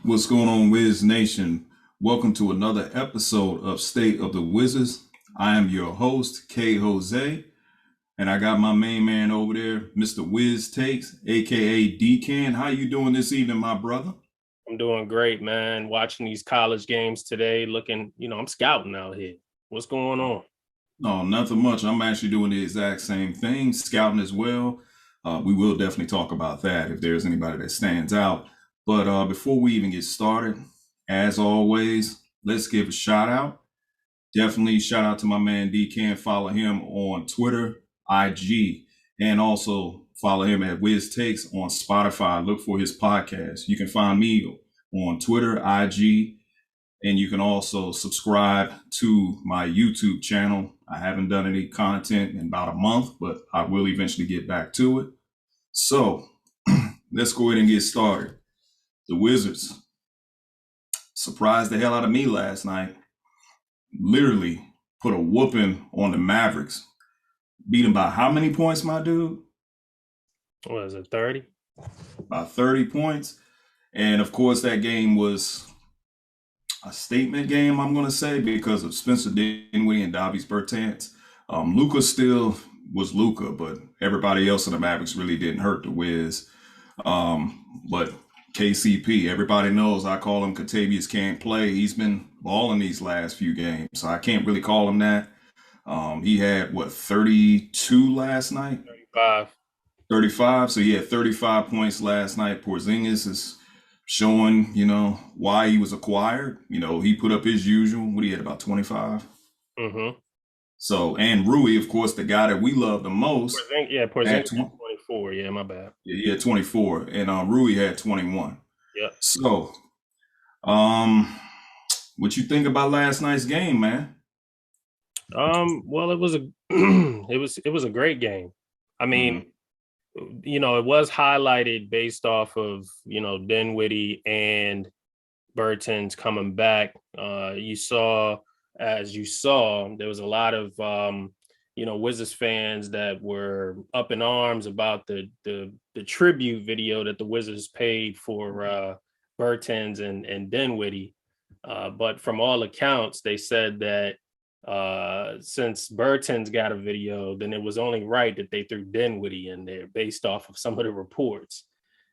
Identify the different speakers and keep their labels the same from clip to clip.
Speaker 1: What's going on, Wiz Nation? Welcome to another episode of State of the Wizards. I am your host, Kjose, and I got my main man over there, Mr. Wiz Takes, aka Dcan. How you doing this evening, my brother?
Speaker 2: I'm doing great, man. Watching these college games today, looking, I'm scouting out here. What's going on?
Speaker 1: No, nothing much. I'm actually doing the exact same thing, scouting as well. We will definitely talk about that if there's anybody that stands out. But before we even get started, as always, let's give a shout out. Definitely shout out to my man Dcan. Follow him on Twitter, IG, and also follow him at Wiz Takes on Spotify. Look for his podcast. You can find me on Twitter, IG, and you can also subscribe to my YouTube channel. I haven't done any content in about a month, but I will eventually get back to it. So let's go ahead and get started. The Wizards surprised the hell out of me last night. Literally put a whooping on the Mavericks. Beat them by how many points, my dude?
Speaker 2: What is it, 30?
Speaker 1: By 30 points. And of course, that game was a statement game, I'm going to say, because of Spencer Dinwiddie and Davis Bertans. Luka still was Luka, but everybody else in the Mavericks really didn't hurt the Wiz. But KCP, everybody knows I call him Katavius can't play. He's been balling these last few games, so I can't really call him that. He had, 32 last night?
Speaker 2: 35.
Speaker 1: 35, so he had 35 points last night. Porzingis is showing, why he was acquired. He put up his usual. What he had, about 25?
Speaker 2: Mm-hmm.
Speaker 1: So, and Rui, of course, the guy that we love the most.
Speaker 2: Porzingis had 24. Yeah, my bad.
Speaker 1: Yeah, he had 24, and Rui had 21.
Speaker 2: Yeah.
Speaker 1: So, what you think about last night's game, man?
Speaker 2: Well, it was a it was a great game. I mean, it was highlighted based off of, Dinwiddie and Bertans coming back. You saw, there was a lot of Wizards fans that were up in arms about the tribute video that the Wizards paid for Bertans and Dinwiddie. But from all accounts, they said that since Bertans got a video, then it was only right that they threw Dinwiddie in there based off of some of the reports.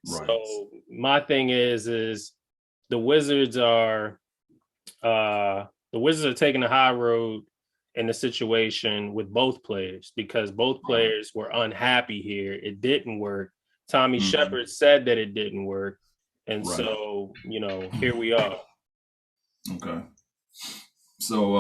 Speaker 2: Right. So my thing is the Wizards are taking the high road in the situation with both players because both players were unhappy here. It didn't work. Tommy Shepard said that it didn't work. And so, here we are.
Speaker 1: Okay. So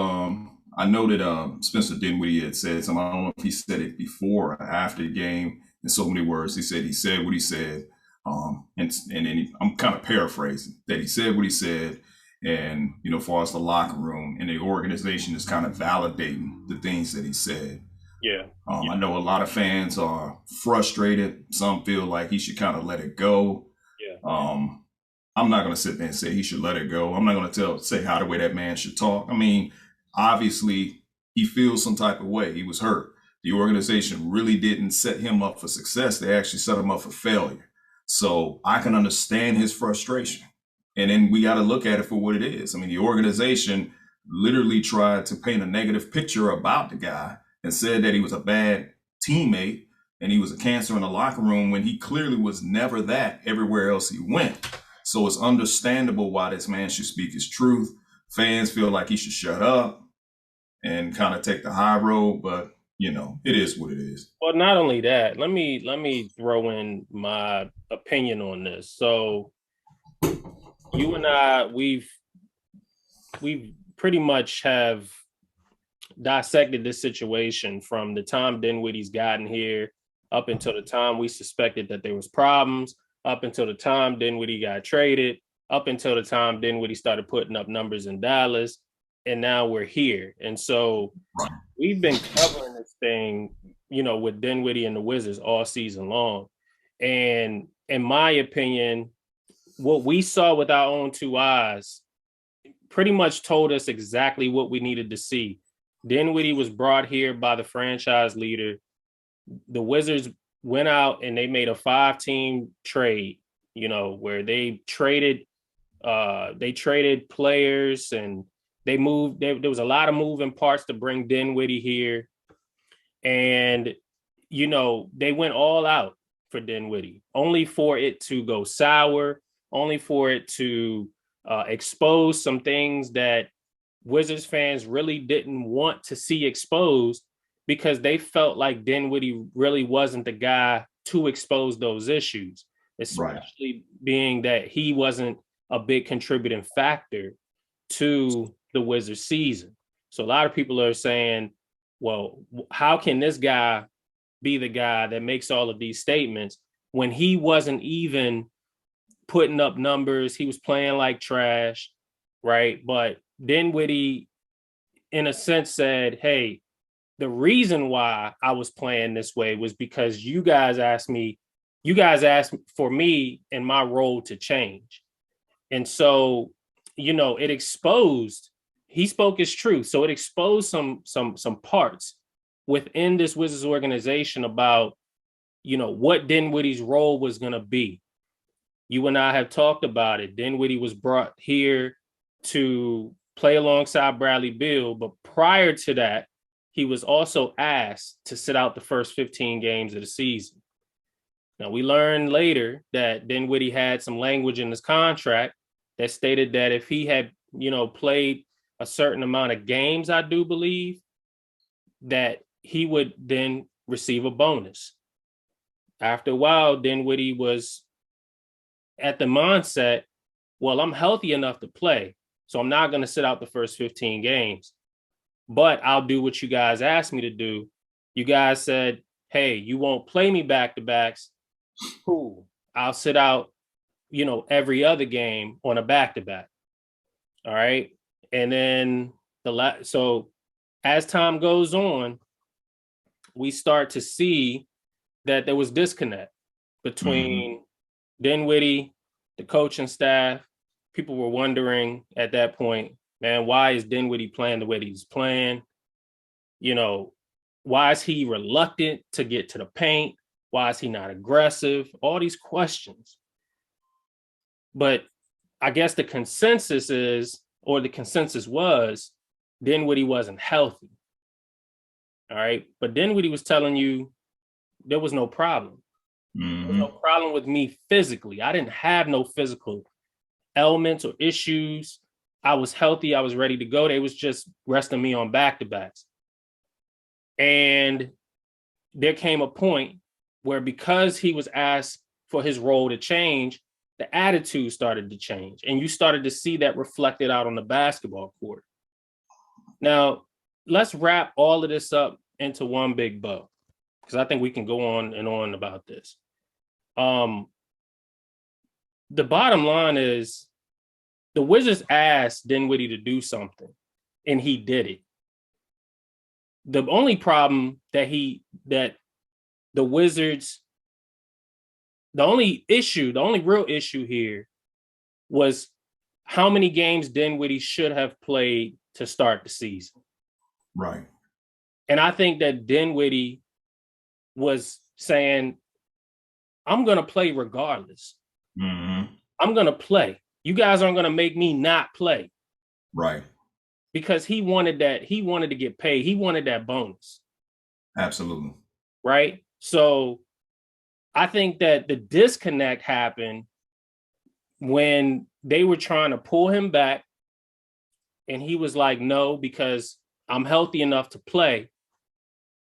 Speaker 1: I know that Spencer Dinwiddie had said something. I don't know if he said it before or after the game in so many words. He said what he said. And then I'm kind of paraphrasing that he said what he said. And, as far as the locker room and the organization is kind of validating the things that he said.
Speaker 2: Yeah.
Speaker 1: I know a lot of fans are frustrated. Some feel like he should kind of let it go.
Speaker 2: Yeah.
Speaker 1: I'm not going to sit there and say he should let it go. I'm not going to say how the way that man should talk. I mean, obviously, he feels some type of way. He was hurt. The organization really didn't set him up for success. They actually set him up for failure. So I can understand his frustration. And then we got to look at it for what it is. I mean, the organization literally tried to paint a negative picture about the guy and said that he was a bad teammate and he was a cancer in the locker room when he clearly was never that everywhere else he went. So it's understandable why this man should speak his truth. Fans feel like he should shut up and kind of take the high road, but it is what it is.
Speaker 2: Well, not only that, let me throw in my opinion on this. So you and I, we've pretty much have dissected this situation from the time Dinwiddie's gotten here up until the time we suspected that there was problems, up until the time Dinwiddie got traded, up until the time Dinwiddie started putting up numbers in Dallas, and now we're here. And so we've been covering this thing, with Dinwiddie and the Wizards all season long. And in my opinion, what we saw with our own two eyes pretty much told us exactly what we needed to see. Dinwiddie was brought here by the franchise leader. The Wizards went out and they made a 5-team trade, where they traded They traded players and they moved. There was a lot of moving parts to bring Dinwiddie here. And, they went all out for Dinwiddie, only for it to go sour, only for it to expose some things that Wizards fans really didn't want to see exposed because they felt like Dinwiddie really wasn't the guy to expose those issues, especially being that he wasn't a big contributing factor to the Wizards season. So a lot of people are saying, well, how can this guy be the guy that makes all of these statements when he wasn't even putting up numbers? He was playing like trash, right? But Dinwiddie, in a sense, said, hey, the reason why I was playing this way was because you guys asked for me and my role to change. And so, it exposed, he spoke his truth. So it exposed some parts within this Wizards organization about, what Dinwiddie's role was going to be. You and I have talked about it. Dinwiddie was brought here to play alongside Bradley Beal, but prior to that, he was also asked to sit out the first 15 games of the season. Now, we learned later that Dinwiddie had some language in his contract that stated that if he had, played a certain amount of games, I do believe, that he would then receive a bonus. After a while, Dinwiddie was at the mindset, well, I'm healthy enough to play, so I'm not going to sit out the first 15 games, but I'll do what you guys asked me to do. You guys said, hey, you won't play me back-to-backs. Cool. I'll sit out, every other game on a back-to-back. All right. And then so as time goes on, we start to see that there was disconnect between Dinwiddie, the coaching staff. People were wondering at that point, man, why is Dinwiddie playing the way that he's playing? Why is he reluctant to get to the paint? Why is he not aggressive? All these questions. But I guess the consensus was Dinwiddie wasn't healthy. All right. But Dinwiddie was telling you there was no problem. There was no problem with me physically. I didn't have no physical ailments or issues. I was healthy. I was ready to go. They was just resting me on back-to-backs. And there came a point where because he was asked for his role to change, the attitude started to change. And you started to see that reflected out on the basketball court. Now, let's wrap all of this up into one big bow, because I think we can go on and on about this. The bottom line is the Wizards asked Dinwiddie to do something, and he did it. The only problem the only real issue here was how many games Dinwiddie should have played to start the season.
Speaker 1: Right.
Speaker 2: And I think that Dinwiddie was saying, I'm going to play regardless. I'm going to play. You guys aren't going to make me not play.
Speaker 1: Right.
Speaker 2: Because he wanted to get paid. He wanted that bonus.
Speaker 1: Absolutely.
Speaker 2: Right. So I think that the disconnect happened when they were trying to pull him back. And he was like, no, because I'm healthy enough to play.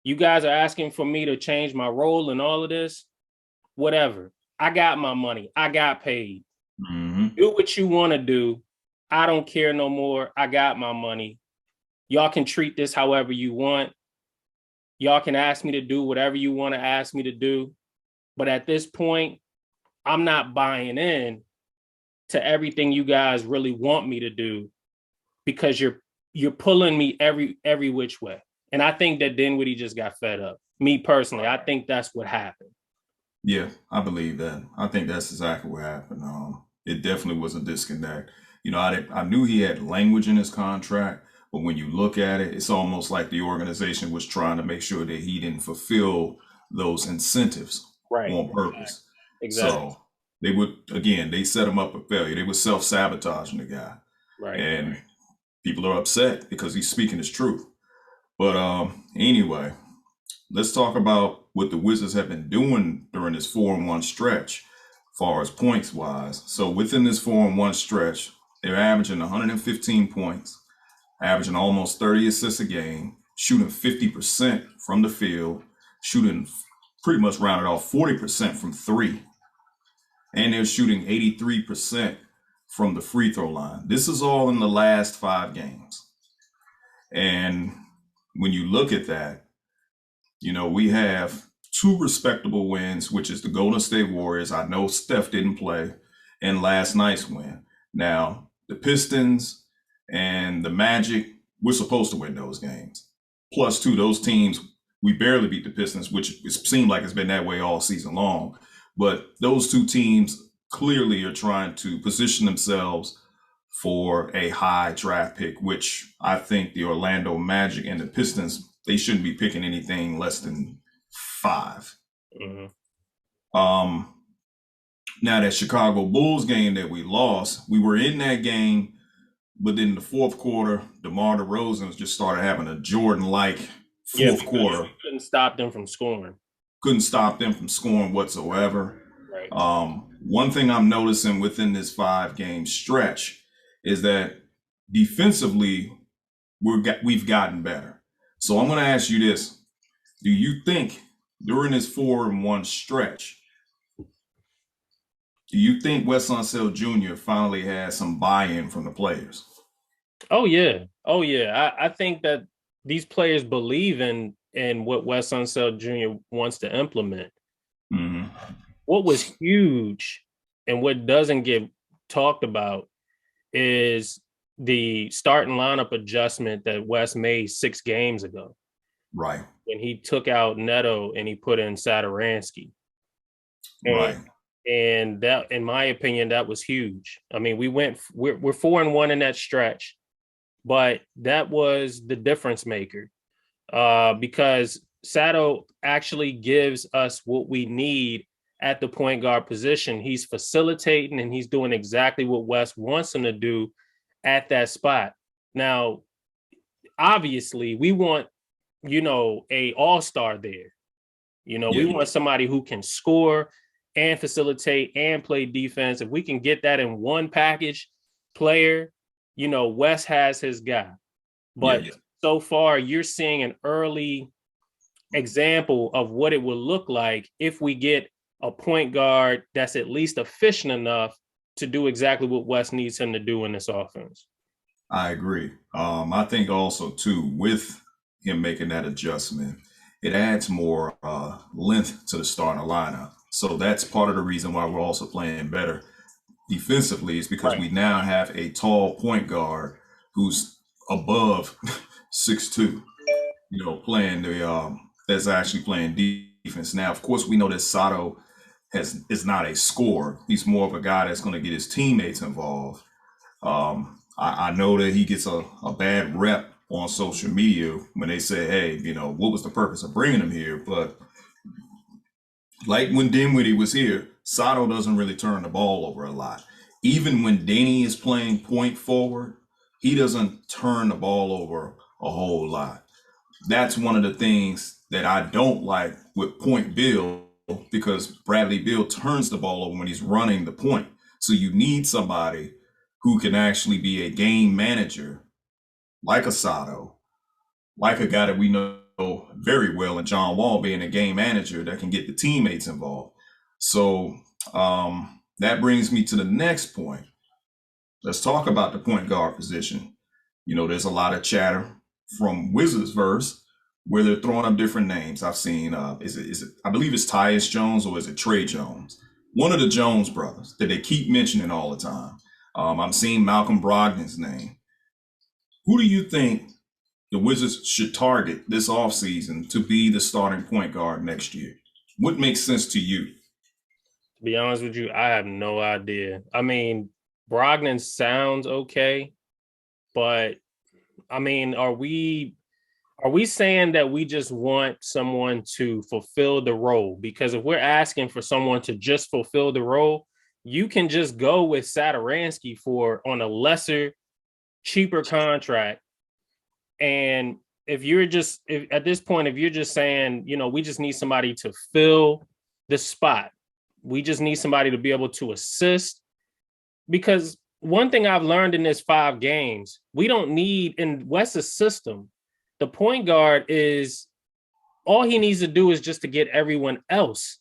Speaker 2: You guys are asking for me to change my role and all of this. Whatever. I got my money. I got paid. Do what you want to do. I don't care no more. I got my money. Y'all can treat this however you want. Y'all can ask me to do whatever you want to ask me to do. But at this point, I'm not buying in to everything you guys really want me to do, because you're pulling me every which way. And I think that Dinwiddie just got fed up. Me personally, I think that's what happened.
Speaker 1: Yeah, I believe that. I think that's exactly what happened. It definitely was a disconnect. I knew he had language in his contract, but when you look at it, it's almost like the organization was trying to make sure that he didn't fulfill those incentives on purpose.
Speaker 2: Exactly.
Speaker 1: So they set him up for failure. They were self-sabotaging the guy.
Speaker 2: Right.
Speaker 1: And people are upset because he's speaking his truth. But anyway, let's talk about what the Wizards have been doing during this 4-1 stretch, as far as points wise. So within this 4-1 stretch, they're averaging 115 points, averaging almost 30 assists a game, shooting 50% from the field, shooting pretty much rounded off 40% from three, and they're shooting 83% from the free throw line. This is all in the last 5 games. And when you look at that, we have 2 respectable wins, which is the Golden State Warriors. I know Steph didn't play, and last night's win. Now, the Pistons and the Magic, we're supposed to win those games. Plus 2, those teams, we barely beat the Pistons, which it seemed like it's been that way all season long. But those 2 teams clearly are trying to position themselves for a high draft pick, which I think the Orlando Magic and the Pistons, they shouldn't be picking anything less than 5.
Speaker 2: Mm-hmm.
Speaker 1: Now that Chicago Bulls game that we lost, we were in that game, but then the fourth quarter, DeMar DeRozan just started having a Jordan-like fourth quarter.
Speaker 2: We couldn't stop them from scoring.
Speaker 1: Couldn't stop them from scoring whatsoever.
Speaker 2: Right.
Speaker 1: One thing I'm noticing within this 5-game stretch is that defensively, we've gotten better. So I'm going to ask you this. Do you think during this 4-1 stretch, do you think Wes Unseld Jr. finally has some buy-in from the players?
Speaker 2: Oh, yeah. I think that these players believe in what Wes Unseld Jr. wants to implement.
Speaker 1: Mm-hmm.
Speaker 2: What was huge and what doesn't get talked about is the starting lineup adjustment that Wes made 6 games ago.
Speaker 1: Right.
Speaker 2: When he took out Neto and he put in Satoransky.
Speaker 1: Right.
Speaker 2: And that, in my opinion, that was huge. I mean, we're 4-1 in that stretch, but that was the difference maker because Sato actually gives us what we need at the point guard position. He's facilitating and he's doing exactly what Wes wants him to do at that spot. Now, obviously, we want, a all-star there. We want somebody who can score and facilitate and play defense. If we can get that in one package player, Wes has his guy. But so far, you're seeing an early example of what it will look like if we get a point guard that's at least efficient enough to do exactly what Wes needs him to do in this offense.
Speaker 1: I agree. I think also, too, with him making that adjustment, it adds more length to the starting lineup. So that's part of the reason why we're also playing better defensively is because we now have a tall point guard who's above 6'2", playing that's actually playing defense. Now, of course, we know that Sato is not a scorer. He's more of a guy that's going to get his teammates involved. I know that he gets a bad rep on social media when they say, hey, what was the purpose of bringing him here? But like when Dinwiddie was here, Sato doesn't really turn the ball over a lot. Even when Deni is playing point forward, he doesn't turn the ball over a whole lot. That's one of the things that I don't like with Point Bill, because Bradley Beal turns the ball over when he's running the point. So you need somebody who can actually be a game manager, like a Sato, like a guy that we know very well, and John Wall being a game manager that can get the teammates involved. So that brings me to the next point. Let's talk about the point guard position. There's a lot of chatter from Wizards verse where they're throwing up different names. I've seen, is it? I believe it's Tyus Jones, or is it Trey Jones? One of the Jones brothers that they keep mentioning all the time. I'm seeing Malcolm Brogdon's name. Who do you think the Wizards should target this offseason to be the starting point guard next year? What makes sense to you?
Speaker 2: To be honest with you, I have no idea. I mean, Brogdon sounds okay, but I mean, are we saying that we just want someone to fulfill the role? Because if we're asking for someone to just fulfill the role, you can just go with Satoransky on a lesser, cheaper contract. And if at this point, if you're just saying, we just need somebody to fill the spot, we just need somebody to be able to assist. Because one thing I've learned in this 5 games, we don't need in Wes's system, the point guard is all he needs to do is just to get everyone else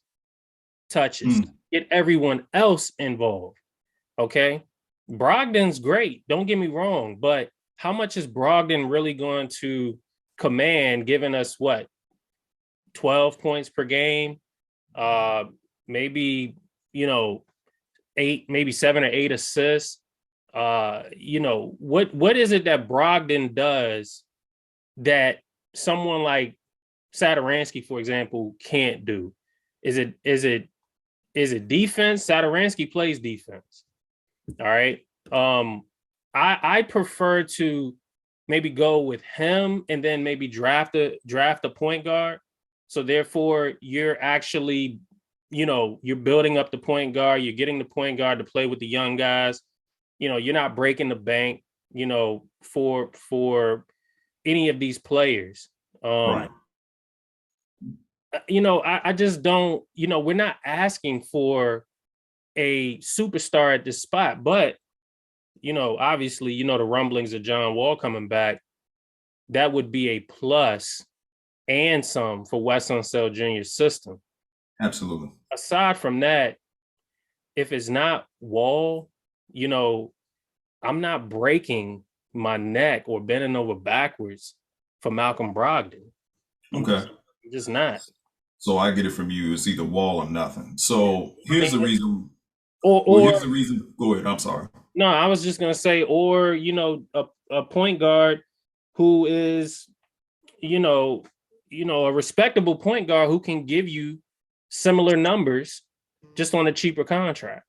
Speaker 2: touches, get everyone else involved. Okay. Brogdon's great. Don't get me wrong, but how much is Brogdon really going to command, giving us 12 points per game? Maybe, 8, maybe 7 or 8 assists. What is it that Brogdon does that someone like Satoransky, for example, can't do? Is it defense? Satoransky plays defense. All right. I prefer to maybe go with him and then maybe draft a point guard. So therefore, you're actually, you're building up the point guard. You're getting the point guard to play with the young guys. You're not breaking the bank, for any of these players.
Speaker 1: Right.
Speaker 2: I just don't, we're not asking for a superstar at this spot, but, obviously, the rumblings of John Wall coming back, that would be a plus and some for Wes Unseld Jr.'s system.
Speaker 1: Absolutely.
Speaker 2: Aside from that, if it's not Wall, I'm not breaking my neck or bending over backwards for Malcolm Brogdon.
Speaker 1: Okay.
Speaker 2: I'm just not.
Speaker 1: So I get it from you. It's either Wall or nothing. So here's the reason.
Speaker 2: Here's
Speaker 1: the reason. Go ahead. I'm sorry.
Speaker 2: No, I was just going to say, or, a point guard who is, a respectable point guard who can give you similar numbers just on a cheaper contract.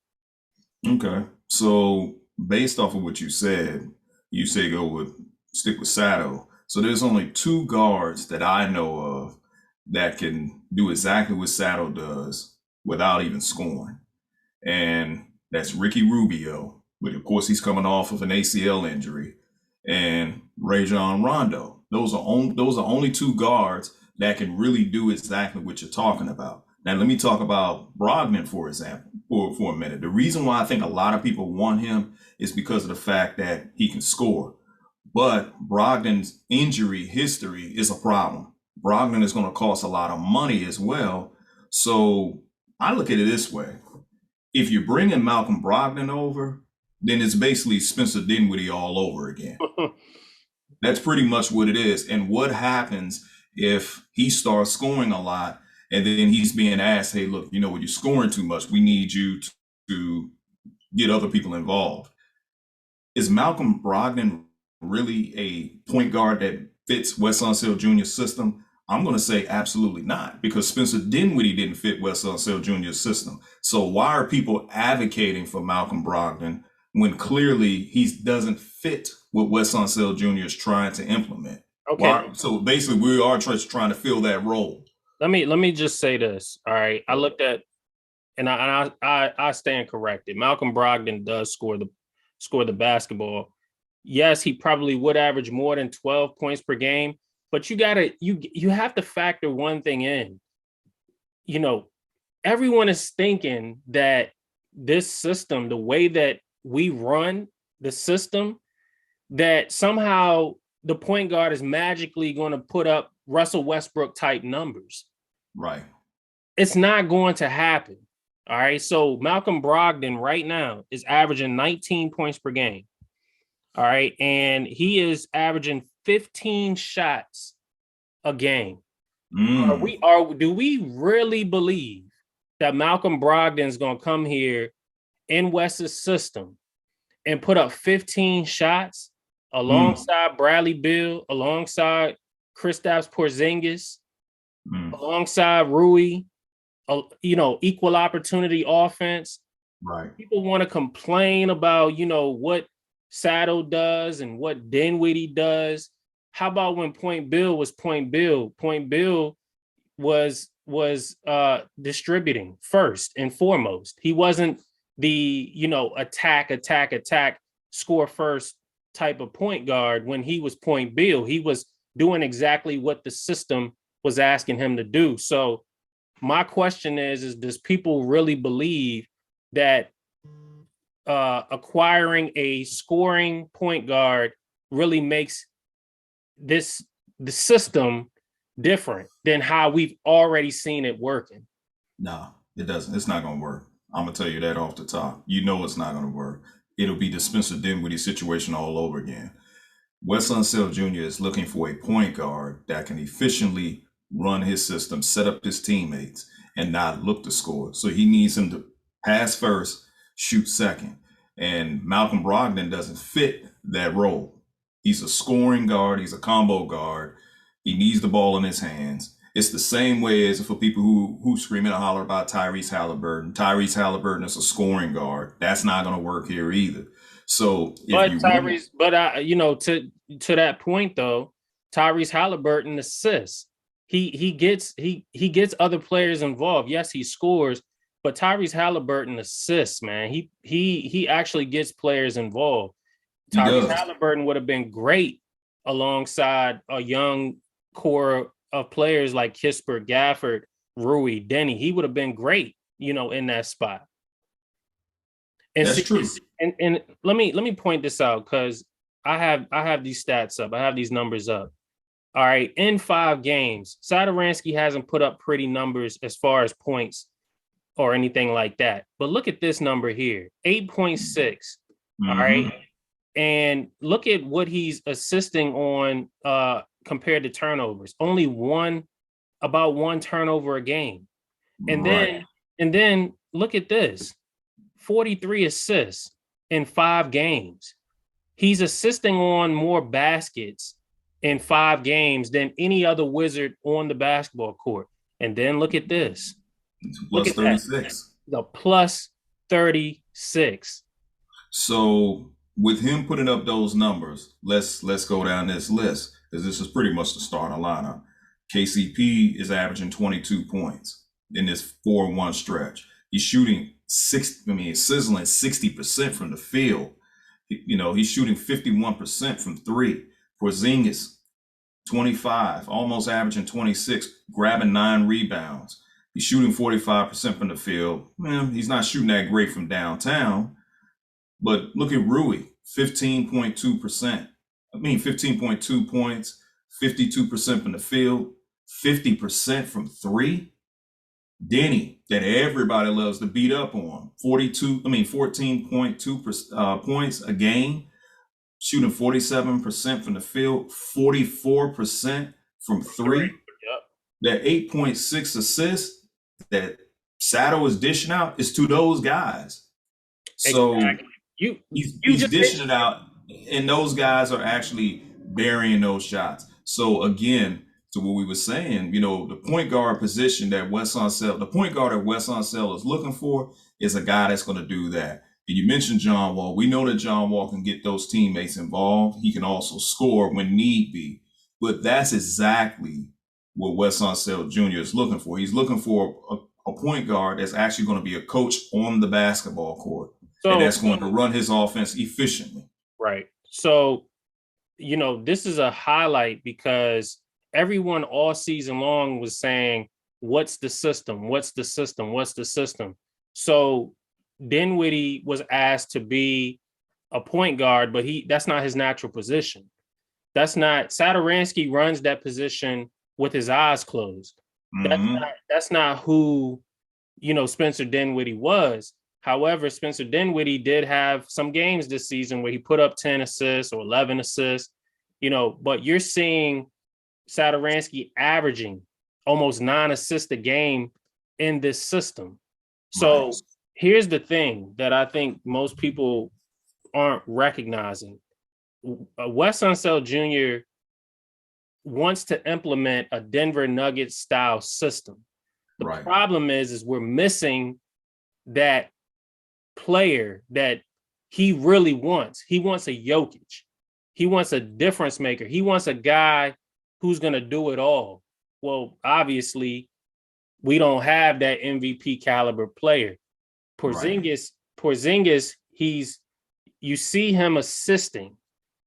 Speaker 1: Okay. So based off of what you said stick with Sato. So there's only 2 guards that I know of that can do exactly what Sato does without even scoring. And that's Ricky Rubio, but of course he's coming off of an ACL injury, and Rajon Rondo. Those are only 2 guards that can really do exactly what you're talking about. Now let me talk about Brogdon, for example, for a minute. The reason why I think a lot of people want him is because of the fact that he can score. But Brogdon's injury history is a problem. Brogdon is going to cost a lot of money as well. So I look at it this way. If you're bringing Malcolm Brogdon over, then it's basically Spencer Dinwiddie all over again. That's pretty much what it is. And what happens if he starts scoring a lot and then he's being asked, hey, look, when you're scoring too much, we need you to get other people involved. Is Malcolm Brogdon really a point guard that fits Wes Unseld Jr.'s system? I'm going to say absolutely not, because Spencer Dinwiddie didn't fit Wes Unseld Jr.'s system. So why are people advocating for Malcolm Brogdon when clearly he doesn't fit what Wes Unseld Jr. is trying to implement?
Speaker 2: Okay.
Speaker 1: So basically, we are trying to fill that role.
Speaker 2: Let me just say this. All right. I looked at, and I stand corrected. Malcolm Brogdon does score the basketball. Yes, he probably would average more than 12 points per game, but you have to factor one thing in. Everyone is thinking that this system, the way that we run the system, that somehow the point guard is magically going to put up Russell Westbrook type numbers.
Speaker 1: Right.
Speaker 2: It's not going to happen. All right. So Malcolm Brogdon right now is averaging 19 points per game. All right. And he is averaging 15 shots a game. Do we really believe that Malcolm Brogdon is going to come here in Wes's system and put up 15 shots alongside Bradley Beal, alongside Kristaps Porzingis, alongside Rui, equal opportunity offense?
Speaker 1: Right.
Speaker 2: People want to complain about, what Sato does and what Dinwiddie does. How about when Point Bill was Point Bill? Point Bill was distributing first and foremost. He wasn't the, attack, score first type of point guard when he was point Bill. He was doing exactly what the system was asking him to do. So my question is does people really believe that acquiring a scoring point guard really makes the system different than how we've already seen it working?
Speaker 1: No, it doesn't. It's not going to work. I'm going to tell you that off the top. You know it's not going to work. It'll be the Spencer Dinwiddie situation all over again. Wes Unseld Jr. is looking for a point guard that can efficiently run his system, set up his teammates, and not look to score. So he needs him to pass first, shoot second. And Malcolm Brogdon doesn't fit that role. He's a scoring guard. He's a combo guard. He needs the ball in his hands. It's the same way as for people who scream and holler about Tyrese Halliburton. Tyrese Halliburton is a scoring guard. That's not going to work here either. So,
Speaker 2: to that point though, Tyrese Halliburton assists. He gets other players involved. Yes, he scores, but Tyrese Halliburton assists, man. He actually gets players involved. Tyrese Halliburton would have been great alongside a young core of players like Kispert, Gafford, Rui, Deni. He would have been great, in that spot. And
Speaker 1: that's true.
Speaker 2: And let me point this out because I have these stats up. I have these numbers up. All right, in 5 games, Satoransky hasn't put up pretty numbers as far as points or anything like that. But look at this number here, 8.6. Mm-hmm. All right. And look at what he's assisting on compared to turnovers. Only about one turnover a game. And then look at this. 43 assists in 5 games. He's assisting on more baskets in 5 games than any other Wizard on the basketball court. And then look at this.
Speaker 1: Plus 36.
Speaker 2: The plus 36.
Speaker 1: So with him putting up those numbers, let's go down this list, because this is pretty much the starting lineup. KCP is averaging 22 points in this 4-1 stretch. He's shooting sizzling 60% from the field. He's shooting 51% from 3. Porzingis, 25, almost averaging 26, grabbing 9 rebounds. He's shooting 45% from the field. He's not shooting that great from downtown. But look at Rui, 15.2%. 15.2 points, 52% from the field, 50% from 3. Deni, that everybody loves to beat up on, 14.2 points a game, shooting 47% from the field, 44% from 3. Yep. That 8.6 assists that Sato is dishing out is to those guys. So exactly. He's dishing it out, and those guys are actually burying those shots. So again, to what we were saying, the point guard position that the point guard that Wes Unseld is looking for is a guy that's going to do that. And you mentioned John Wall. We know that John Wall can get those teammates involved. He can also score when need be. But that's exactly what Wes Unseld Jr. is looking for. He's looking for a point guard that's actually going to be a coach on the basketball court. And that's going to run his offense efficiently.
Speaker 2: Right. So, this is a highlight because everyone all season long was saying, what's the system? What's the system? What's the system? So Dinwiddie was asked to be a point guard, but that's not his natural position. Satoransky runs that position with his eyes closed. Mm-hmm. That's not who, Spencer Dinwiddie was. However, Spencer Dinwiddie did have some games this season where he put up 10 assists or 11 assists, but you're seeing Satoransky averaging almost 9 assists a game in this system. So here's the thing that I think most people aren't recognizing. Wes Unseld Jr. wants to implement a Denver Nuggets style system. The problem is we're missing that player that he really wants. He wants a Jokic. He wants a difference maker. He wants a guy who's going to do it all. Well, obviously, we don't have that MVP caliber player. Porzingis Porzingis, you see him assisting.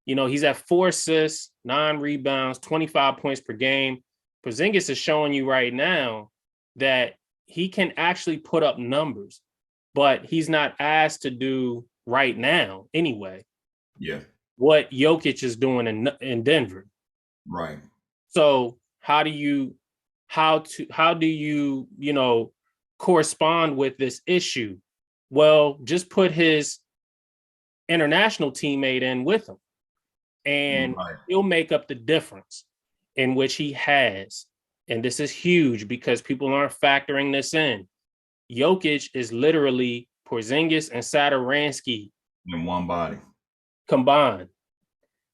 Speaker 2: You know, he's at 4 assists, 9 rebounds, 25 points per game. Porzingis is showing you right now that he can actually put up numbers, but he's not asked to do right now anyway.
Speaker 1: Yeah.
Speaker 2: What Jokic is doing in Denver.
Speaker 1: Right.
Speaker 2: So how do you correspond with this issue? Well, just put his international teammate in with him, and he'll make up the difference, in which he has. And this is huge because people aren't factoring this in. Jokic is literally Porzingis and Satoransky
Speaker 1: in one body
Speaker 2: combined.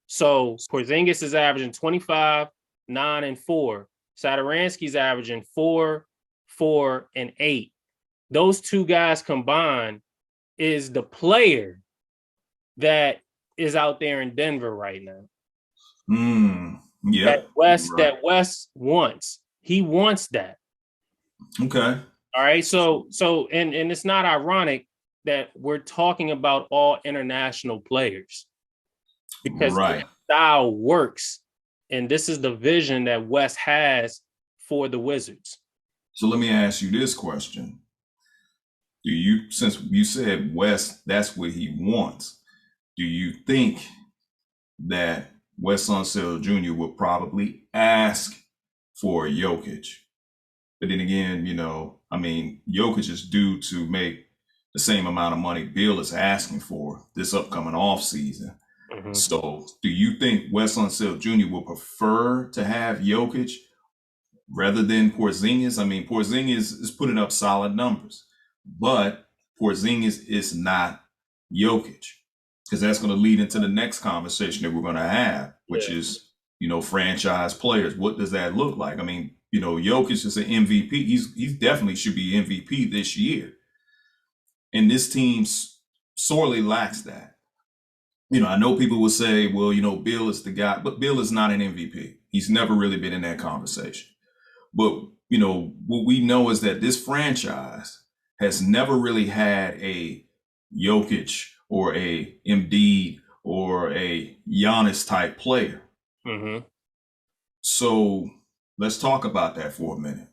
Speaker 2: So Porzingis is averaging 25, 9, and 4. Satoransky's averaging 4, 4, and 8. Those two guys combined is the player that is out there in Denver right now.
Speaker 1: Yeah.
Speaker 2: That West wants. He wants that.
Speaker 1: Okay.
Speaker 2: All right. So and it's not ironic that we're talking about all international players, because the style works, and this is the vision that West has for the Wizards.
Speaker 1: So let me ask you this question. Since you said West, that's what he wants, do you think that Wes Unseld Jr. would probably ask for Jokic? But then again, Jokic is due to make the same amount of money Bill is asking for this upcoming offseason. Mm-hmm. So do you think Wes Unseld Jr. will prefer to have Jokic rather than Porzingis? I mean, Porzingis is putting up solid numbers, but Porzingis is not Jokic, because that's going to lead into the next conversation that we're going to have, which is, franchise players. What does that look like? I mean, Jokic is an MVP. He definitely should be MVP this year. And this team sorely lacks that. I know people will say, well, Bill is the guy, but Bill is not an MVP. He's never really been in that conversation. But, what we know is that this franchise has never really had a Jokic or a Embiid or a Giannis type player.
Speaker 2: Mm-hmm.
Speaker 1: So let's talk about that for a minute.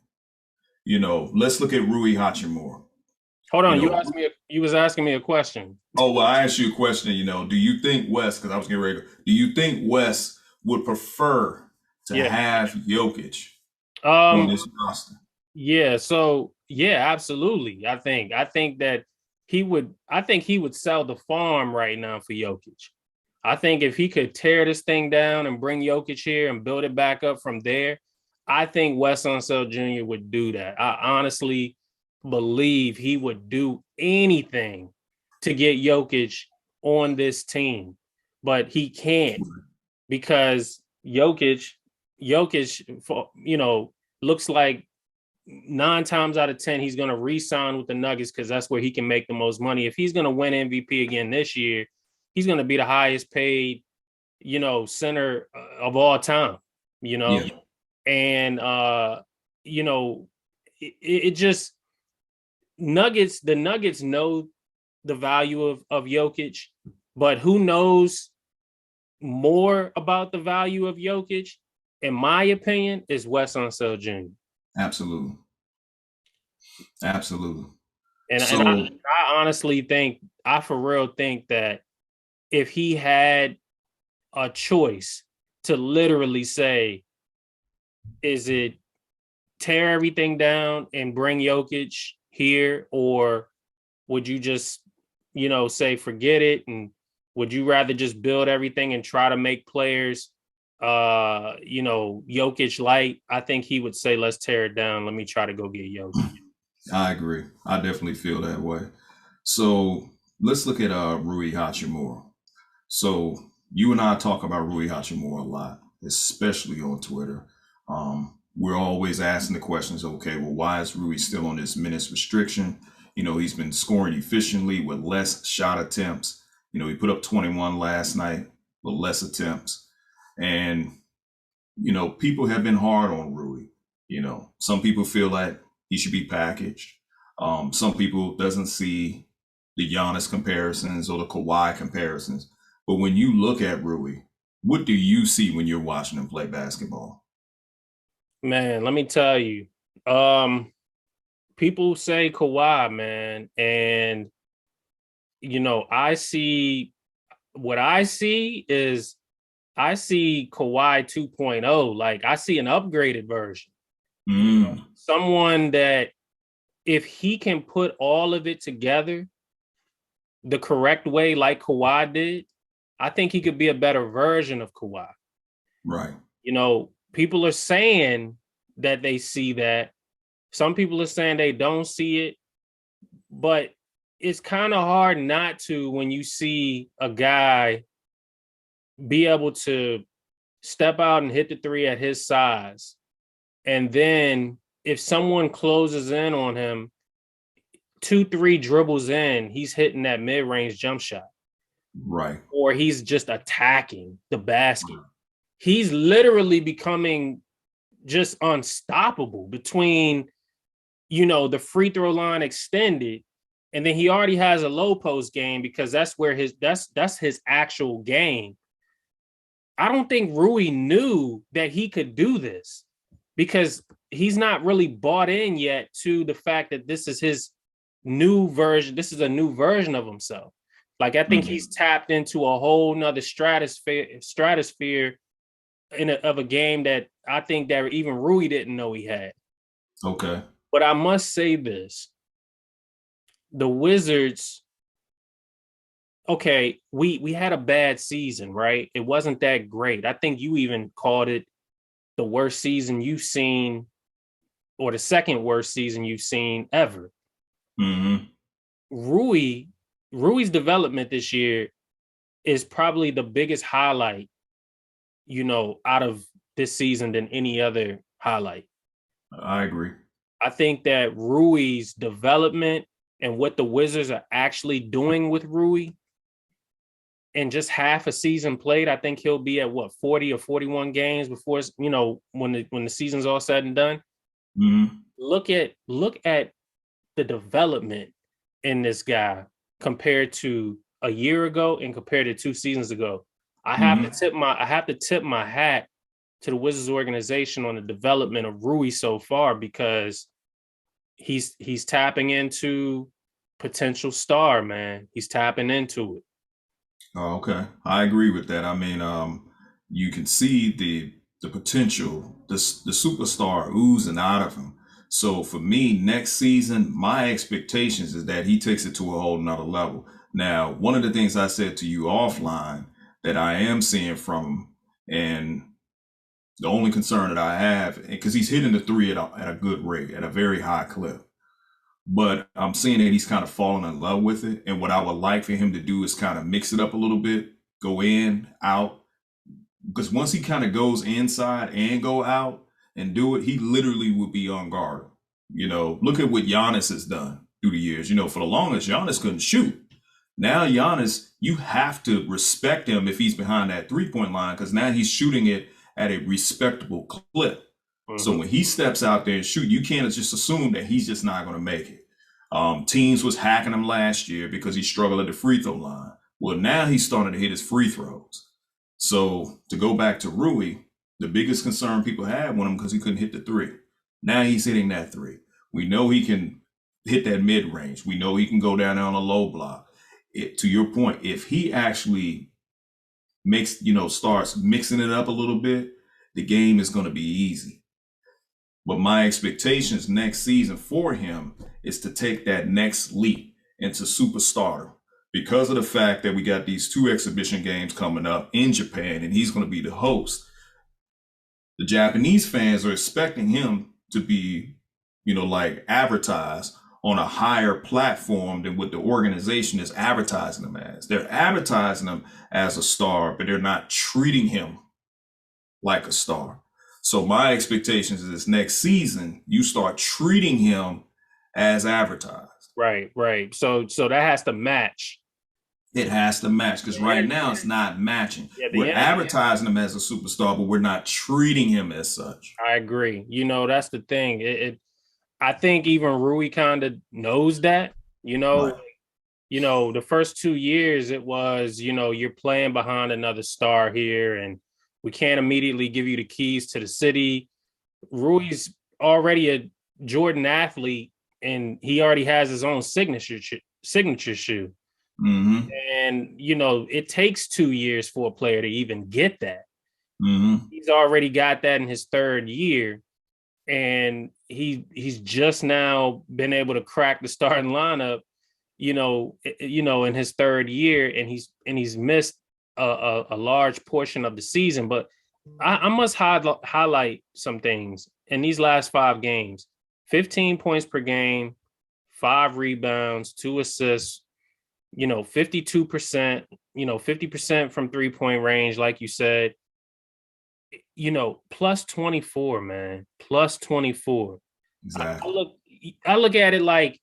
Speaker 1: Let's look at Rui Hachimura.
Speaker 2: Hold on, you was asking me a question.
Speaker 1: Oh, well, I asked you a question. Do you think Wes, because I was getting ready, do you think Wes would prefer to have Jokic on this roster?
Speaker 2: Yeah, so absolutely. I think that he would sell the farm right now for Jokic. I think if he could tear this thing down and bring Jokic here and build it back up from there, I think Wes Unseld Jr. would do that. I honestly believe he would do anything to get Jokic on this team, but he can't, because Jokic, looks like 9 times out of 10 he's going to re-sign with the Nuggets, because that's where he can make the most money. If he's going to win MVP again this year, he's going to be the highest paid, center of all time. And it just the Nuggets know the value of Jokic, but who knows more about the value of Jokic, in my opinion, is Wes Unseld Jr.
Speaker 1: Absolutely.
Speaker 2: And I honestly think, I for real think that if he had a choice to literally say, is it tear everything down and bring Jokic here, or would you just, say forget it, and would you rather just build everything and try to make players Jokic light? I think he would say, let's tear it down. Let me try to go get Jokic.
Speaker 1: I agree. I definitely feel that way. So let's look at Rui Hachimura. So you and I talk about Rui Hachimura a lot, especially on Twitter. We're always asking the questions, okay, well, why is Rui still on this minutes restriction? He's been scoring efficiently with less shot attempts. He put up 21 last night with less attempts. And, people have been hard on Rui. Some people feel like he should be packaged. Some people doesn't see the Giannis comparisons or the Kawhi comparisons. But when you look at Rui, what do you see when you're watching him play basketball?
Speaker 2: Man, let me tell you. Um, People say Kawhi, man, and I see what I see is I see Kawhi 2.0. Like I see an upgraded version.
Speaker 1: Mm,
Speaker 2: Someone that if he can put all of it together the correct way, like Kawhi did, I think he could be a better version of Kawhi.
Speaker 1: right.
Speaker 2: People are saying that they see that. Some people are saying they don't see it, but it's kind of hard not to when you see a guy be able to step out and hit the three at his size. And then if someone closes in on him, 2-3 dribbles in, he's hitting that mid-range jump shot.
Speaker 1: Right.
Speaker 2: Or he's just attacking the basket. He's literally becoming just unstoppable between, the free throw line extended, and then he already has a low post game because that's where that's his actual game. I don't think Rui knew that he could do this because he's not really bought in yet to the fact that this is his new version. This is a new version of himself. Like I think he's tapped into a whole nother stratosphere of a game that I think that even Rui didn't know he had.
Speaker 1: Okay.
Speaker 2: But I must say this. The Wizards, okay, we had a bad season, right? It wasn't that great. I think you even called it the worst season you've seen or the second worst season you've seen ever.
Speaker 1: Mm-hmm.
Speaker 2: Rui's development this year is probably the biggest highlight, out of this season than any other highlight.
Speaker 1: I agree.
Speaker 2: I think that Rui's development and what the Wizards are actually doing with Rui in just half a season played, I think he'll be at 40 or 41 games before, when the season's all said and done.
Speaker 1: Mm-hmm.
Speaker 2: Look at the development in this guy compared to a year ago and compared to 2 seasons ago. I have to tip my hat to the Wizards organization on the development of Rui so far because he's tapping into potential star, man. He's tapping into it.
Speaker 1: Oh, okay. I agree with that. I mean, you can see the potential, the superstar oozing out of him. So for me, next season, my expectations is that he takes it to a whole nother level. Now, one of the things I said to you offline that I am seeing from him, and the only concern that I have, because he's hitting the three at a good rate, at a very high clip. But I'm seeing that he's kind of falling in love with it. And what I would like for him to do is kind of mix it up a little bit, go in, out. Because once he kind of goes inside and go out and do it, he literally would be unguardable. Look at what Giannis has done through the years. For the longest, Giannis couldn't shoot. Now Giannis, you have to respect him if he's behind that 3-point line because now he's shooting it at a respectable clip. Mm-hmm. So when he steps out there and shoot, you can't just assume that he's just not going to make it. Teams was hacking him last year because he struggled at the free throw line. Well, now he's starting to hit his free throws. So to go back to Rui, the biggest concern people had with him because he couldn't hit the three. Now he's hitting that three. We know he can hit that mid range. We know he can go down there on a low block. To your point, if he actually starts mixing it up a little bit, the game is going to be easy. But my expectations next season for him is to take that next leap into superstardom because of the fact that we got these 2 exhibition games coming up in Japan and he's going to be the host. The Japanese fans are expecting him to be, advertised on a higher platform than what the organization is advertising him as. They're advertising him as a star, but they're not treating him like a star. So my expectations is this next season, you start treating him as advertised.
Speaker 2: Right. So that has to match.
Speaker 1: It has to match because right now it's not matching. We're advertising him as a superstar, but we're not treating him as such.
Speaker 2: I agree. That's the thing. I think even Rui kind of knows that,
Speaker 1: Right.
Speaker 2: the first 2 years it was, you're playing behind another star here, and we can't immediately give you the keys to the city. Rui's already a Jordan athlete, and he already has his own signature shoe.
Speaker 1: Mm-hmm.
Speaker 2: And it takes 2 years for a player to even get that.
Speaker 1: Mm-hmm.
Speaker 2: He's already got that in his third year, and he's just now been able to crack the starting lineup, in his third year, and he's missed a large portion of the season. But I must highlight some things in these last 5 games: 15 points per game, 5 rebounds, 2 assists. 52%. 50% from 3-point range, like you said. Plus 24, man. Plus 24.
Speaker 1: Exactly.
Speaker 2: I look at it like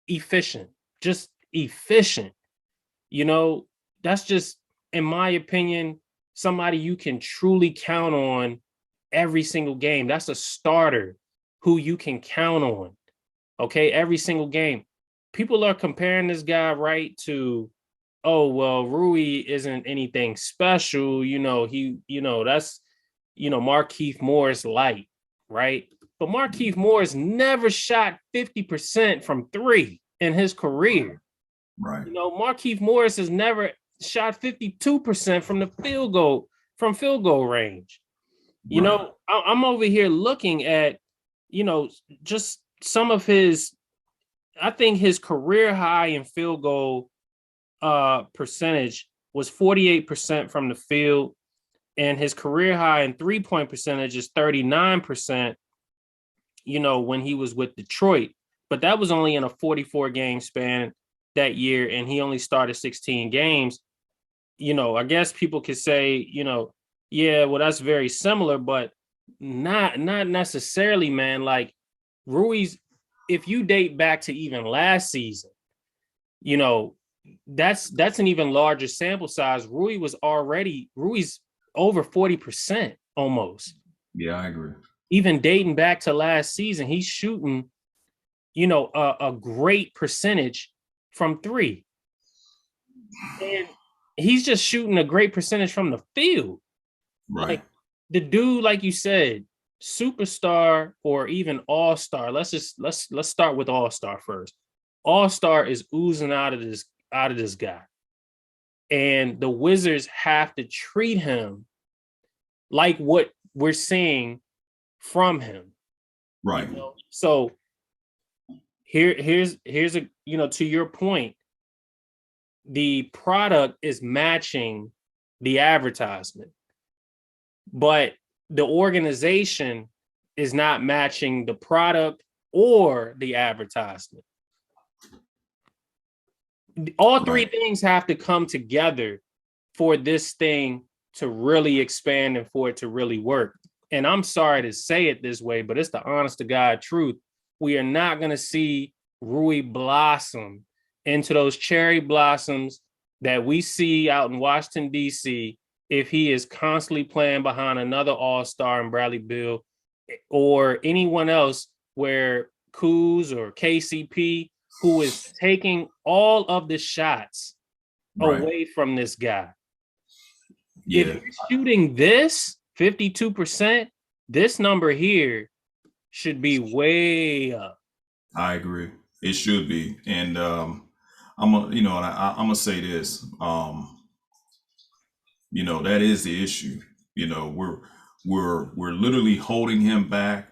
Speaker 2: efficient, just efficient. That's just, in my opinion, somebody you can truly count on every single game. That's a starter who you can count on. Okay, every single game. People are comparing this guy, right, to, oh, well, Rui isn't anything special. That's, Markieff Morris light, right? But Markieff Morris never shot 50% from 3 in his career.
Speaker 1: Right.
Speaker 2: Markieff Morris has never shot 52% from field goal range.
Speaker 1: Right.
Speaker 2: I'm over here looking at, just some of his, I think his career high in field goal percentage was 48% from the field, and his career high in 3-point percentage is 39%, when he was with Detroit. But that was only in a 44 game span that year, and he only started 16 games. I guess people could say, yeah, well, that's very similar, but not necessarily, man. Like Rui's, if you date back to even last season, that's an even larger sample size. Rui's over 40% almost.
Speaker 1: Yeah, I agree.
Speaker 2: Even dating back to last season, he's shooting, a great percentage from 3. And he's just shooting a great percentage from the field.
Speaker 1: Right.
Speaker 2: Like the dude, like you said, superstar or even all-star. Let's start with all-star first. All-star is oozing out of this guy. And the Wizards have to treat him like what we're seeing from him.
Speaker 1: Right.
Speaker 2: So here's a, to your point, the product is matching the advertisement, but the organization is not matching the product or the advertisement. All three things have to come together for this thing to really expand and for it to really work. And I'm sorry to say it this way, but it's the honest to God truth. We are not going to see Rui blossom into those cherry blossoms that we see out in Washington, D.C., if he is constantly playing behind another all-star in Bradley Beal or anyone else, where Kuz or KCP, who is taking all of the shots away from this guy. Yeah. If you're shooting this 52%, this number here should be way up.
Speaker 1: I agree. It should be. And I'm gonna say this. That is the issue. We're literally holding him back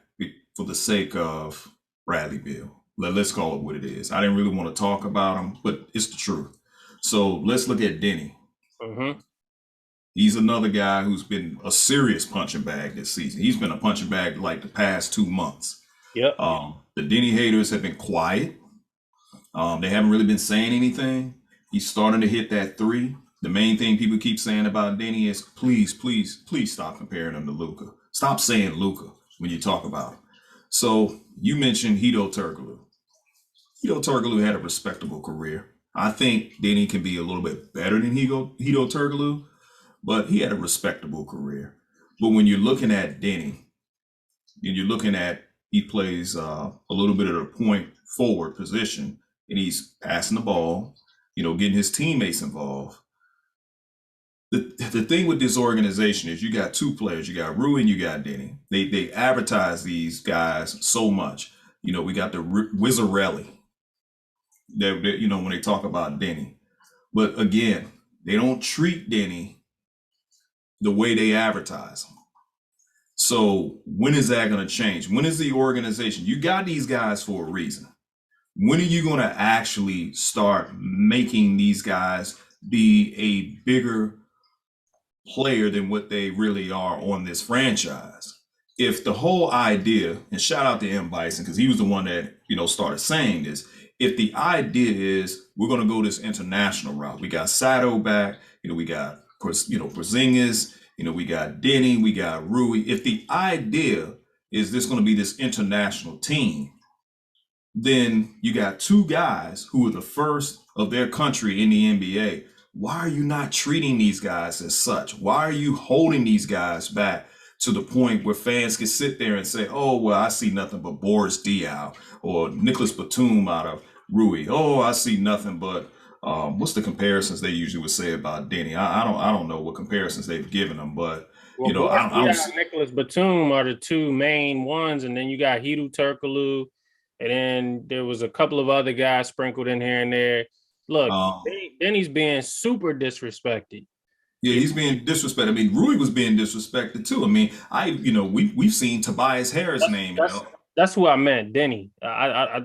Speaker 1: for the sake of Bradley Beal. Let's call it what it is. I didn't really want to talk about him, but it's the truth. So let's look at Deni.
Speaker 2: Mm-hmm.
Speaker 1: He's another guy who's been a serious punching bag this season. He's been a punching bag like the past 2 months.
Speaker 2: Yep.
Speaker 1: The Deni haters have been quiet. They haven't really been saying anything. He's starting to hit that 3. The main thing people keep saying about Deni is please, please, please stop comparing him to Luka. Stop saying Luka when you talk about him. So you mentioned Hedo Turkoglu. Hedo Turkoglu had a respectable career. I think Deni can be a little bit better than Hedo Turkoglu, but he had a respectable career. But when you're looking at Deni, and you're looking at, he plays a little bit of the point forward position, and he's passing the ball. getting his teammates involved. The thing with this organization is you got two players. You got Rui and you got Deni. They advertise these guys so much. We got the Wizzarelli. When they talk about Deni. But again, they don't treat Deni the way they advertise him. So when is that going to change? When is the organization? You got these guys for a reason. When are you going to actually start making these guys be a bigger player than what they really are on this franchise? If the whole idea, and shout out to M. Bison, because he was the one that, started saying this. If the idea is we're going to go this international route, we got Sato back, we got, Porzingis, we got Deni, we got Rui. If the idea is this going to be this international team, then you got two guys who are the first of their country in the NBA. Why are you not treating these guys as such? Why are you holding these guys back to the point where fans can sit there and say, oh, well, I see nothing but Boris Diaw or Nicholas Batum out of Rui. Oh, I see nothing but what's the comparisons they usually would say about Deni? I don't know what comparisons they've given them, but
Speaker 2: Nicholas Batum are the two main ones, and then you got Hedo Turkoglu, and then there was a couple of other guys sprinkled in here and there. Look, Deni's being super disrespected.
Speaker 1: Yeah, he's being disrespected. I mean, Rui was being disrespected too. I mean, we've seen Tobias Harris' name.
Speaker 2: That's who I meant, Deni. I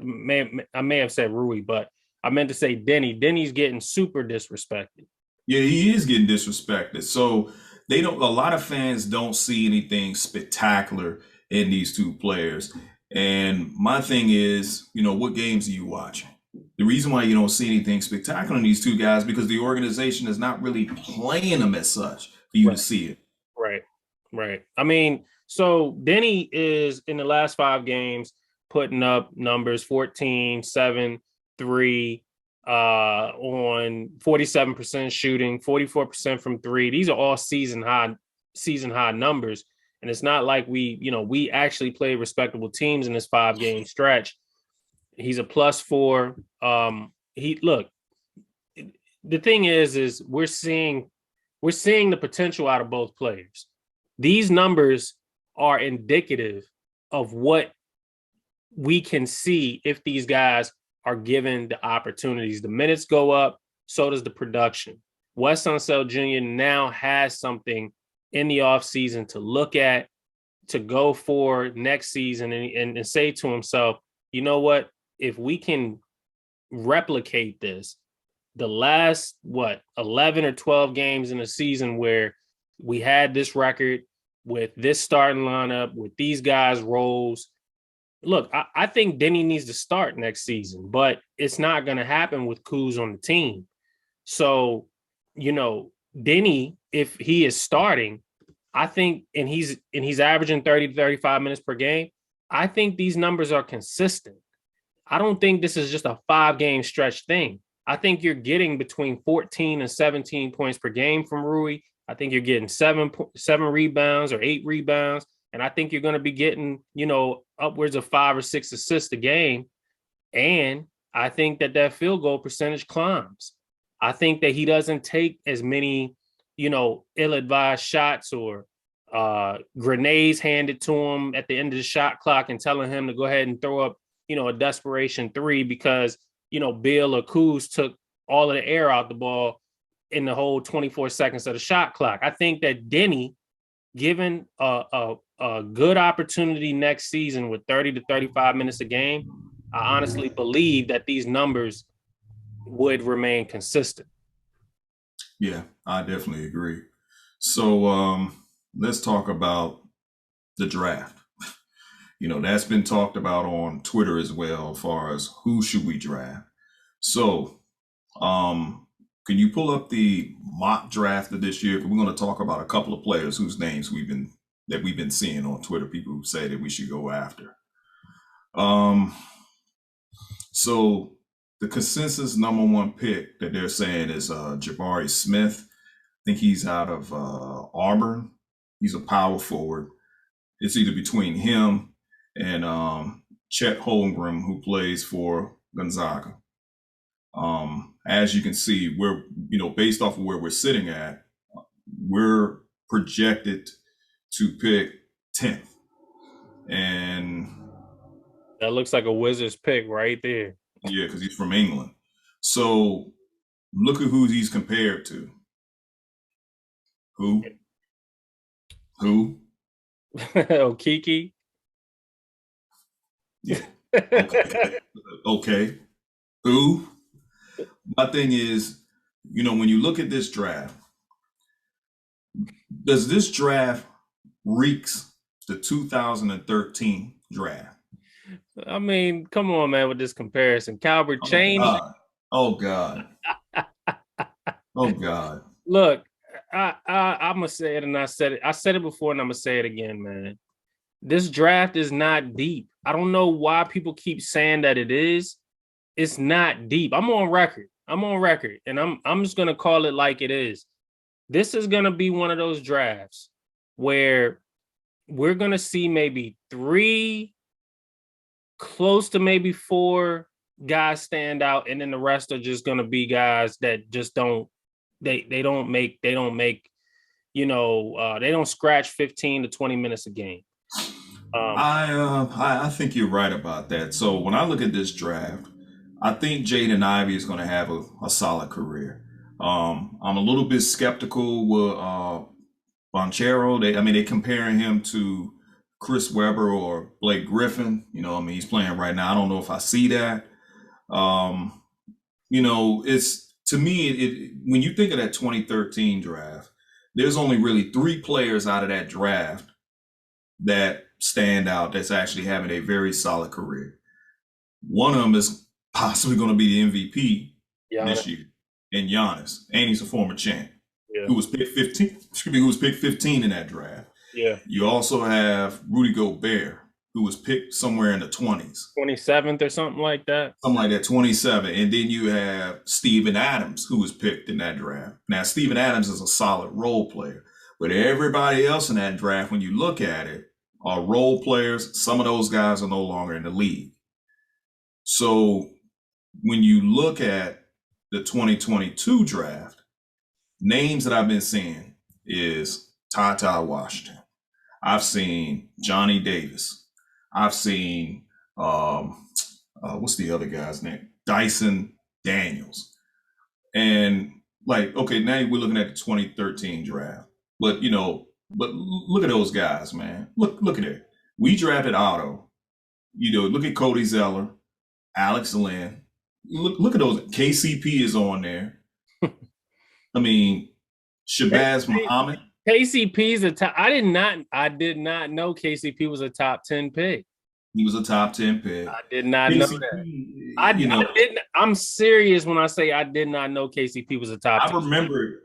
Speaker 2: may have said Rui, but I meant to say Deni. Deni's getting super disrespected.
Speaker 1: Yeah, he is getting disrespected. So a lot of fans don't see anything spectacular in these two players. And my thing is, what games are you watching? The reason why you don't see anything spectacular in these two guys because the organization is not really playing them as such for you to see it.
Speaker 2: Right. I mean, so Deni is in the last 5 games putting up numbers 14, 7, 3 on 47% shooting, 44% from 3. These are all season high numbers. And it's not like we actually play respectable teams in this 5-game stretch. He's a +4. The thing is we're seeing the potential out of both players. These numbers are indicative of what we can see if these guys are given the opportunities. The minutes go up, so does the production. Wes Unseld Jr. now has something in the offseason to look at, to go for next season and say to himself, you know what? If we can replicate this, the last, 11 or 12 games in a season where we had this record with this starting lineup, with these guys' roles. Look, I think Deni needs to start next season, but it's not going to happen with Kuz on the team. So, Deni, if he is starting, I think, and he's averaging 30 to 35 minutes per game, I think these numbers are consistent. I don't think this is just a 5-game stretch thing. I think you're getting between 14 and 17 points per game from Rui. I think you're getting 7 rebounds or 8 rebounds. And I think you're going to be getting, upwards of 5 or 6 assists a game. And I think that field goal percentage climbs. I think that he doesn't take as many, ill-advised shots or grenades handed to him at the end of the shot clock and telling him to go ahead and throw up, a desperation 3 because, Bill or Kuz took all of the air out the ball in the whole 24 seconds of the shot clock. I think that Deni, given a good opportunity next season with 30 to 35 minutes a game, I honestly believe that these numbers would remain consistent.
Speaker 1: Yeah, I definitely agree. So let's talk about the draft. That's been talked about on Twitter as well, as far as who should we draft. So can you pull up the mock draft of this year? We're going to talk about a couple of players whose names we've been seeing on Twitter, people who say that we should go after. So the consensus number 1 pick that they're saying is Jabari Smith. I think he's out of Auburn. He's a power forward. It's either between him and Chet Holmgren, who plays for Gonzaga. as you can see, we're, based off of where we're sitting at, we're projected to pick 10th. And
Speaker 2: That looks like a Wizards pick right there.
Speaker 1: yeah, because he's from England. So look at who he's compared to. Who? Who?
Speaker 2: Oh, Kiki.
Speaker 1: Yeah. Okay. Okay. Who? My thing is, when you look at this draft, does this draft reeks the 2013 draft?
Speaker 2: I mean, come on, man, with this comparison. Calbert
Speaker 1: Oh
Speaker 2: changed.
Speaker 1: God. Oh God. Oh God.
Speaker 2: Look, I'm gonna say it, and I said it. I said it before, and I'm gonna say it again, man. This draft is not deep. I don't know why people keep saying that it is. It's not deep. I'm on record. And I'm just gonna call it like it is. This is gonna be one of those drafts where we're gonna see maybe 3, close to maybe 4 guys stand out, and then the rest are just gonna be guys that just don't they don't make they don't scratch 15 to 20 minutes a game.
Speaker 1: I think you're right about that. So when I look at this draft, I think Jaden Ivey is going to have a solid career. I'm a little bit skeptical with Bonchero. They're comparing him to Chris Webber or Blake Griffin. He's playing right now. I don't know if I see that. It's to me, when you think of that 2013 draft, there's only really 3 players out of that draft that stand out that's actually having a very solid career. One of them is possibly going to be the MVP this year, and Giannis, and he's a former champ who was picked 15. Who was picked 15 in that draft.
Speaker 2: Yeah.
Speaker 1: You also have Rudy Gobert, who was picked somewhere in the 20s,
Speaker 2: 27th or something like that.
Speaker 1: 27. And then you have Steven Adams, who was picked in that draft. Now, Steven Adams is a solid role player, but everybody else in that draft, when you look at it, are role players. Some of those guys are no longer in the league. So when you look at the 2022 draft, names that I've been seeing is Ty Washington. I've seen Johnny Davis. I've seen what's the other guy's name? Dyson Daniels. And okay, now we're looking at the 2013 draft. But look at those guys, man. Look at it. We drafted Otto. Look at Cody Zeller, Alex Lynn. Look at those. KCP is on there. Shabazz Muhammad.
Speaker 2: KCP's a top. I did not know KCP was a top 10 pick.
Speaker 1: He was a top 10 pick.
Speaker 2: I did not know that. I didn't. I'm serious when I say I did not know KCP was a top 10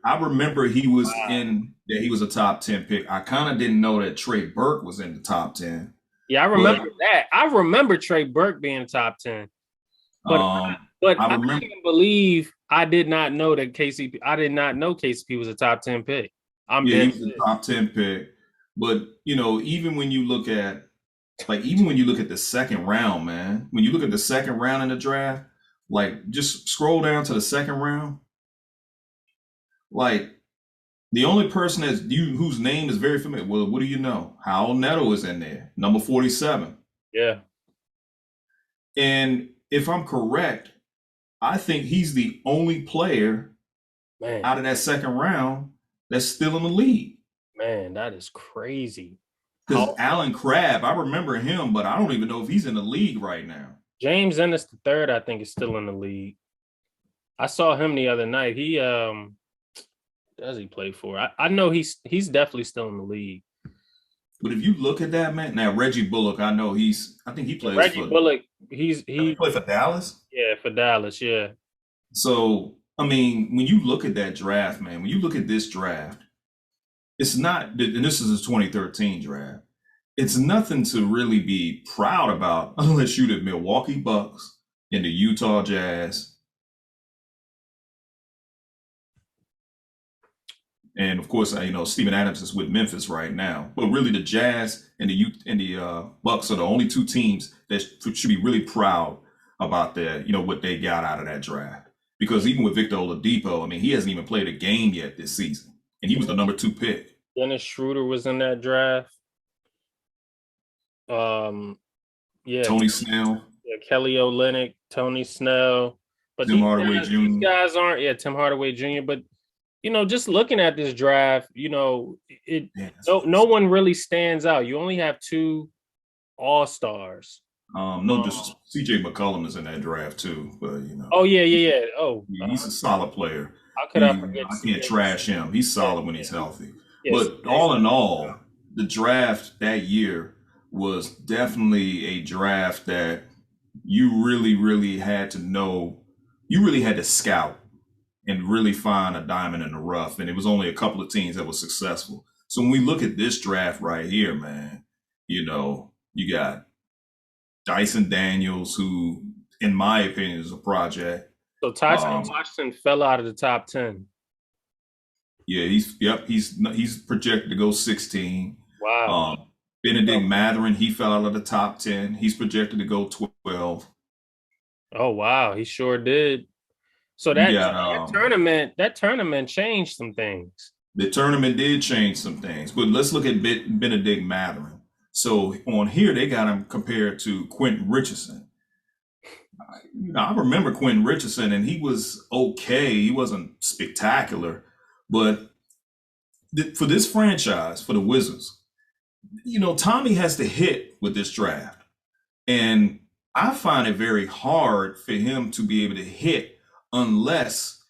Speaker 1: I remember he was he was a top 10 pick. I kind of didn't know that Trey Burke was in the top 10.
Speaker 2: Yeah, I remember that. I remember Trey Burke being top 10. But I can't even believe I did not know that KCP. I did not know KCP was a top 10 pick.
Speaker 1: He was a top 10 pick. But even when you look at the second round, man, when you look at the second round in the draft, just scroll down to the second round. The only person whose name is very familiar. Well, what do you know? Howell Neto is in there, number 47.
Speaker 2: Yeah.
Speaker 1: And if I'm correct, I think he's the only player out of that second round that's still in the league.
Speaker 2: Man, that is crazy.
Speaker 1: Because Alan Crabb, I remember him, but I don't even know if he's in the league right now.
Speaker 2: James Ennis III, I think, is still in the league. I saw him the other night. He does he play for? I know he's definitely still in the league.
Speaker 1: But if you look at that, man, now Reggie Bullock, I think he plays
Speaker 2: Reggie Bullock, he
Speaker 1: played for Dallas?
Speaker 2: Yeah, for Dallas, yeah.
Speaker 1: So, when you look at that draft, man, when you look at this draft, it's not, and this is a 2013 draft, it's nothing to really be proud about unless you're the Milwaukee Bucks and the Utah Jazz. And of course, Steven Adams is with Memphis right now. But really, the Jazz and the Bucks are the only two teams that should be really proud about what they got out of that draft. Because even with Victor Oladipo, I mean, he hasn't even played a game yet this season, and he was the number 2 pick.
Speaker 2: Dennis Schroeder was in that draft. Yeah,
Speaker 1: Tony Snell,
Speaker 2: Kelly Olynyk, Tony Snell, but
Speaker 1: Tim Hardaway
Speaker 2: these
Speaker 1: Jr.
Speaker 2: guys aren't. Yeah, Tim Hardaway Jr. But just looking at this draft, no one really stands out. You only have 2 All-Stars.
Speaker 1: No, just CJ McCollum is in that draft too, but
Speaker 2: Oh yeah. Oh,
Speaker 1: he's a solid player.
Speaker 2: how could I forget?
Speaker 1: I can't trash him. He's solid when he's healthy.
Speaker 2: Yes.
Speaker 1: But all in all, the draft that year was definitely a draft that you really, really had to know. You really had to scout and really find a diamond in the rough. And it was only a couple of teams that were successful. So when we look at this draft right here, man, you got Dyson Daniels, who, in my opinion, is a project.
Speaker 2: So Tyson Washington fell out of the top 10.
Speaker 1: Yeah, he's projected to go 16.
Speaker 2: Wow.
Speaker 1: Benedict Mathurin, he fell out of the top 10. He's projected to go 12.
Speaker 2: Oh wow, he sure did. So that tournament changed some things.
Speaker 1: The tournament did change some things, but let's look at Benedict Mathurin. So on here, they got him compared to Quentin Richardson. I remember Quentin Richardson, and he was okay. He wasn't spectacular, but for this franchise, for the Wizards, Tommy has to hit with this draft. And I find it very hard for him to be able to hit unless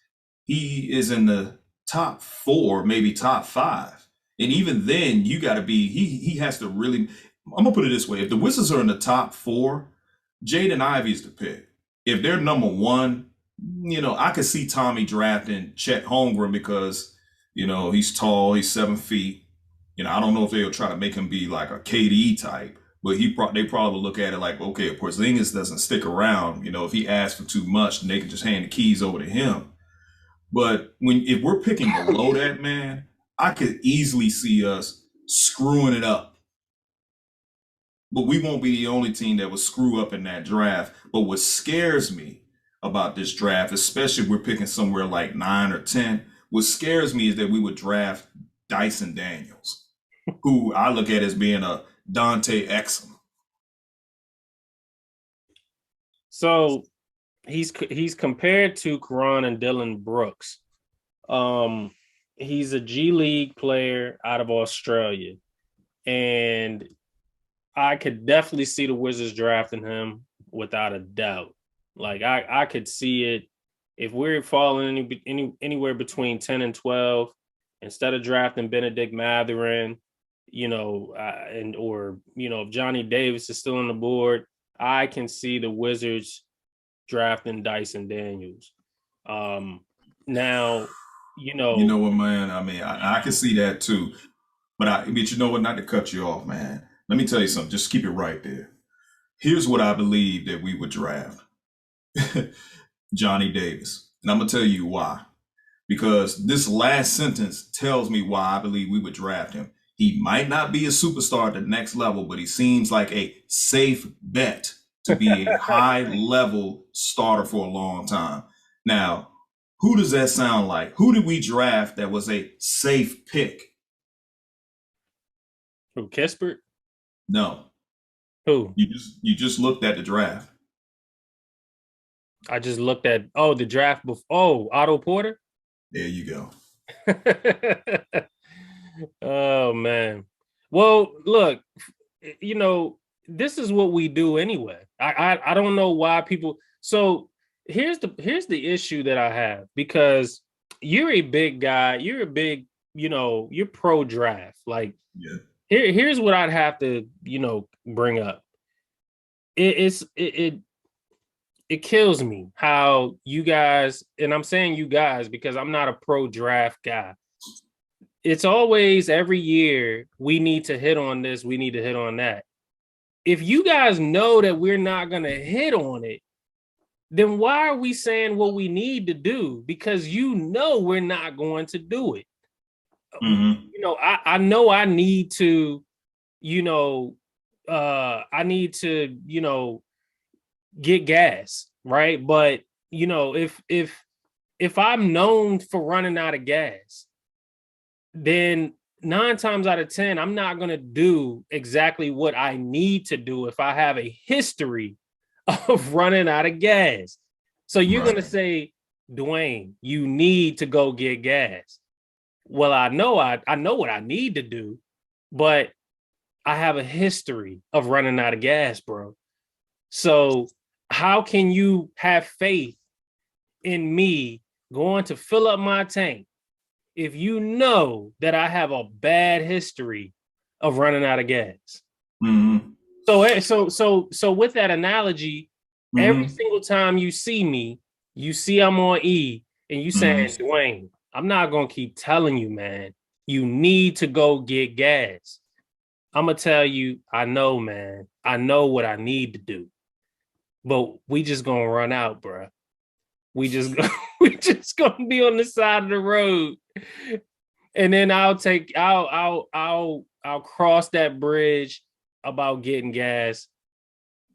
Speaker 1: he is in the top 4, maybe top 5. And even then, you got to be, he has to really, I'm going to put it this way. If the Wizards are in the top 4, Jaden Ivey's the pick. If they're number 1, I could see Tommy drafting Chet Holmgren because, he's tall, he's 7 feet. I don't know if they'll try to make him be like a KD type, but they probably look at it like, okay, if Porzingis doesn't stick around, if he asks for too much, then they can just hand the keys over to him. But if we're picking below that, man, I could easily see us screwing it up. But we won't be the only team that will screw up in that draft. But what scares me about this draft, especially if we're picking somewhere like 9 or 10, what scares me is that we would draft Dyson Daniels, who I look at as being a Dante Exum.
Speaker 2: So he's compared to Karan and Dylan Brooks. He's a G League player out of Australia, and I could definitely see the Wizards drafting him without a doubt. Like I could see it if we're falling anywhere between 10 and 12. Instead of drafting Benedict Mathurin, if Johnny Davis is still on the board, I can see the Wizards drafting Dyson Daniels. Now,
Speaker 1: you know what, man? I mean, I can see that too. But you know what? Not to cut you off, man. Let me tell you something. Just keep it right there. Here's what I believe that we would draft. Johnny Davis. And I'm going to tell you why. Because this last sentence tells me why I believe we would draft him. He might not be a superstar at the next level, but he seems like a safe bet to be a high-level starter for a long time. Now, who does that sound like? Who did we draft that was a safe pick?
Speaker 2: Who, Kispert?
Speaker 1: No.
Speaker 2: Who?
Speaker 1: You just looked at the draft.
Speaker 2: I just looked at the draft before. Oh, Otto Porter?
Speaker 1: There you go.
Speaker 2: Oh man. Well, look, this is what we do anyway. I don't know why people. So here's the issue that I have, because you're a big guy. You're a big, you're pro draft. Like,
Speaker 1: yeah.
Speaker 2: Here's what I'd have to, bring up. It kills me how you guys, and I'm saying you guys because I'm not a pro draft guy. It's always every year we need to hit on this, we need to hit on that. If you guys know that we're not going to hit on it, then why are we saying what we need to do? Because we're not going to do it.
Speaker 1: Mm-hmm.
Speaker 2: I know I need to, get gas, right? But if if I'm known for running out of gas, then 9 times out of 10, I'm not going to do exactly what I need to do if I have a history of running out of gas. So you're going to say, Dwayne, you need to go get gas. Well, I know what I need to do, but I have a history of running out of gas, bro. So how can you have faith in me going to fill up my tank if you know that I have a bad history of running out of gas?
Speaker 1: Mm-hmm.
Speaker 2: So with that analogy, every single time you see me, you see I'm on E, and you saying, Dwayne, I'm not gonna keep telling you, man. You need to go get gas. I'm gonna tell you, I know, man. I know what I need to do, but we just gonna run out, bro. We just gonna be on the side of the road, and then I'll cross that bridge about getting gas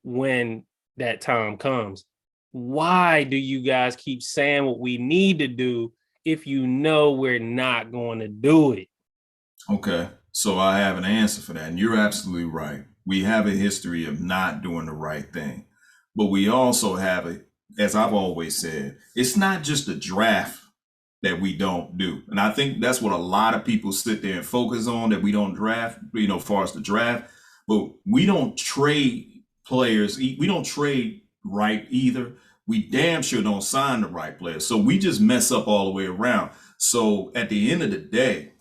Speaker 2: when that time comes. Why do you guys keep saying what we need to do if you know we're not going to do it?
Speaker 1: Okay, so I have an answer for that, and you're absolutely right. We have a history of not doing the right thing, but we also have a, as I've always said, it's not just a draft that we don't do. And I think that's what a lot of people sit there and focus on, that we don't draft, as far as the draft, but we don't trade players. We don't trade right either. We damn sure don't sign the right players. So we just mess up all the way around. So at the end of the day,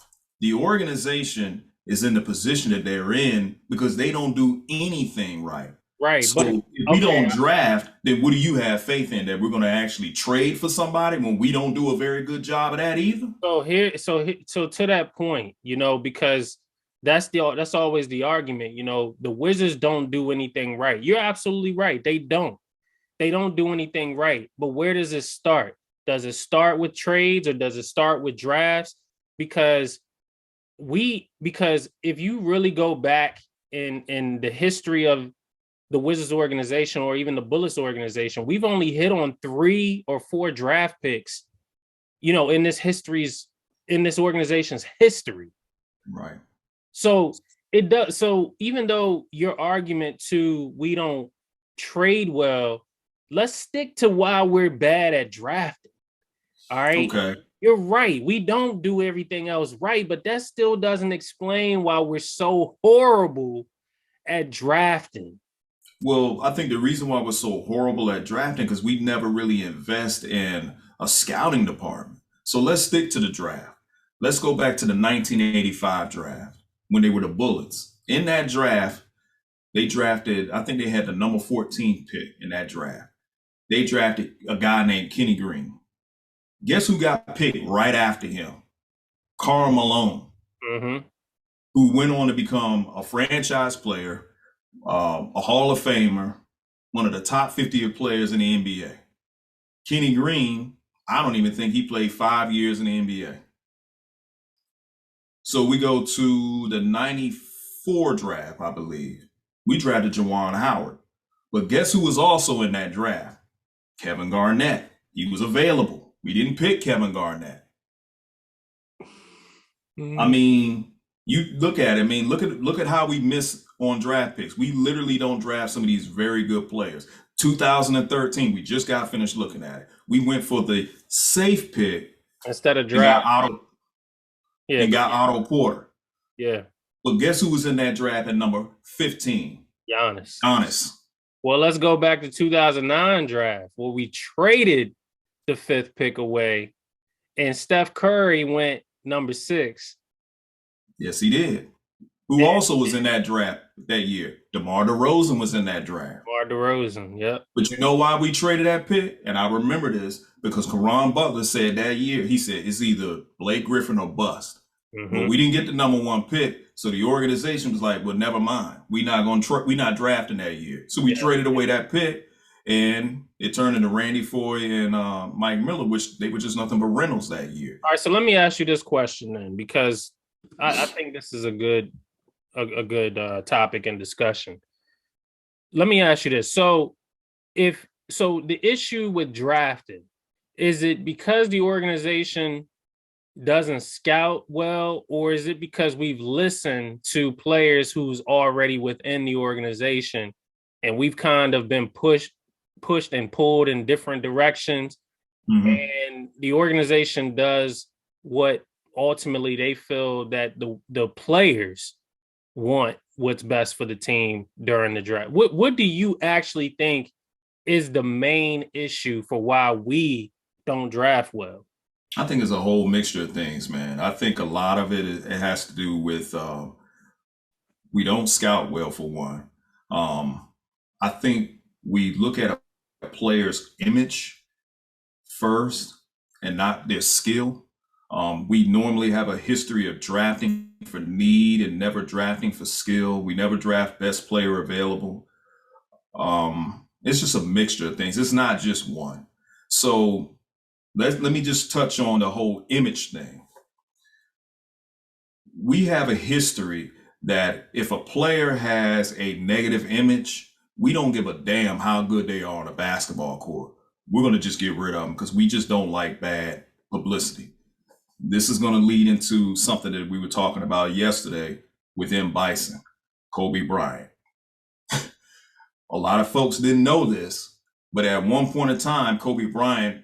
Speaker 1: the organization is in the position that they're in because they don't do anything right.
Speaker 2: Right.
Speaker 1: So if we don't draft, then what do you have faith in, that we're going to actually trade for somebody when we don't do a very good job of that either?
Speaker 2: So to that point, because that's always the argument. The Wizards don't do anything right. You're absolutely right. They don't do anything right. But where does it start? Does it start with trades or does it start with drafts? Because if you really go back in the history of the Wizards organization or even the Bullets organization, we've only hit on 3 or 4 draft picks, in this organization's history.
Speaker 1: Right.
Speaker 2: So it does. So even though your argument to we don't trade well, let's stick to why we're bad at drafting. All right.
Speaker 1: Okay.
Speaker 2: You're right. We don't do everything else right, but that still doesn't explain why we're so horrible at drafting.
Speaker 1: Well, I think the reason why we're so horrible at drafting because we never really invest in a scouting department. So let's stick to the draft. Let's go back to the 1985 draft when they were the Bullets. In that draft, they drafted, I think they had the number 14 pick in that draft. They drafted a guy named Kenny Green. Guess who got picked right after him? Karl Malone, who went on to become a franchise player, a Hall of Famer, one of the top 50 players in the NBA. Kenny Green, I don't even think he played 5 years in the NBA. So we go to the 94 draft, I believe. We drafted Juwan Howard. But guess who was also in that draft? Kevin Garnett. He was available. We didn't pick Kevin Garnett. I mean, you look at it. I mean, look at how we miss on draft picks. We literally don't draft some of these very good players. 2013, we just got finished looking at it. We went for the safe pick
Speaker 2: instead of draft.
Speaker 1: Got Otto Porter.
Speaker 2: Yeah.
Speaker 1: But guess who was in that draft at number 15?
Speaker 2: Giannis. Well, let's go back to 2009 draft where we traded the 5th pick away, and Steph Curry went number 6.
Speaker 1: Yes, he did. Who also was in that draft that year? DeMar DeRozan was in that draft.
Speaker 2: DeMar DeRozan, yep.
Speaker 1: But you know why we traded that pick? And I remember this because Caron Butler said that year, he said, it's either Blake Griffin or bust. Well, we didn't get the number 1 pick. So the organization was like, well, never mind. We're not drafting that year. So we traded away that pick, and it turned into Randy Foye and Mike Miller, which they were just nothing but rentals that year.
Speaker 2: All right, so let me ask you this question then, because I think this is a good topic and discussion. Let me ask you this. So the issue with drafting is it because the organization doesn't scout well, or is it because we've listened to players who's already within the organization and we've kind of been pushed and pulled in different directions, and the organization does what ultimately they feel that the players want what's best for the team during the draft? What do you actually think is the main issue for why we don't draft well?
Speaker 1: I think it's a whole mixture of things, man. I think a lot of it has to do with we don't scout well, for one. I think we look at a player's image first and not their skill. We normally have a history of drafting for need and never drafting for skill. We never draft best player available. It's just a mixture of things. It's not just one. So let me just touch on the whole image thing. We have a history that if a player has a negative image, we don't give a damn how good they are on a basketball court. We're going to just get rid of them because we just don't like bad publicity. This is going to lead into something that we were talking about yesterday with M. Bison, Kobe Bryant. A lot of folks didn't know this, but at one point in time, Kobe Bryant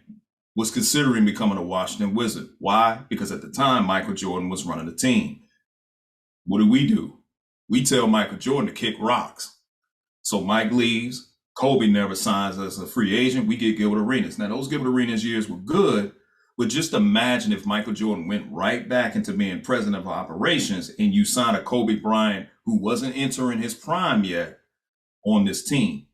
Speaker 1: was considering becoming a Washington Wizard. Why? Because at the time, Michael Jordan was running the team. What do? We tell Michael Jordan to kick rocks. So Mike leaves. Kobe never signs as a free agent. We get Gilbert Arenas. Now, those Gilbert Arenas years were good, but just imagine if Michael Jordan went right back into being president of operations and you signed a Kobe Bryant who wasn't entering his prime yet on this team.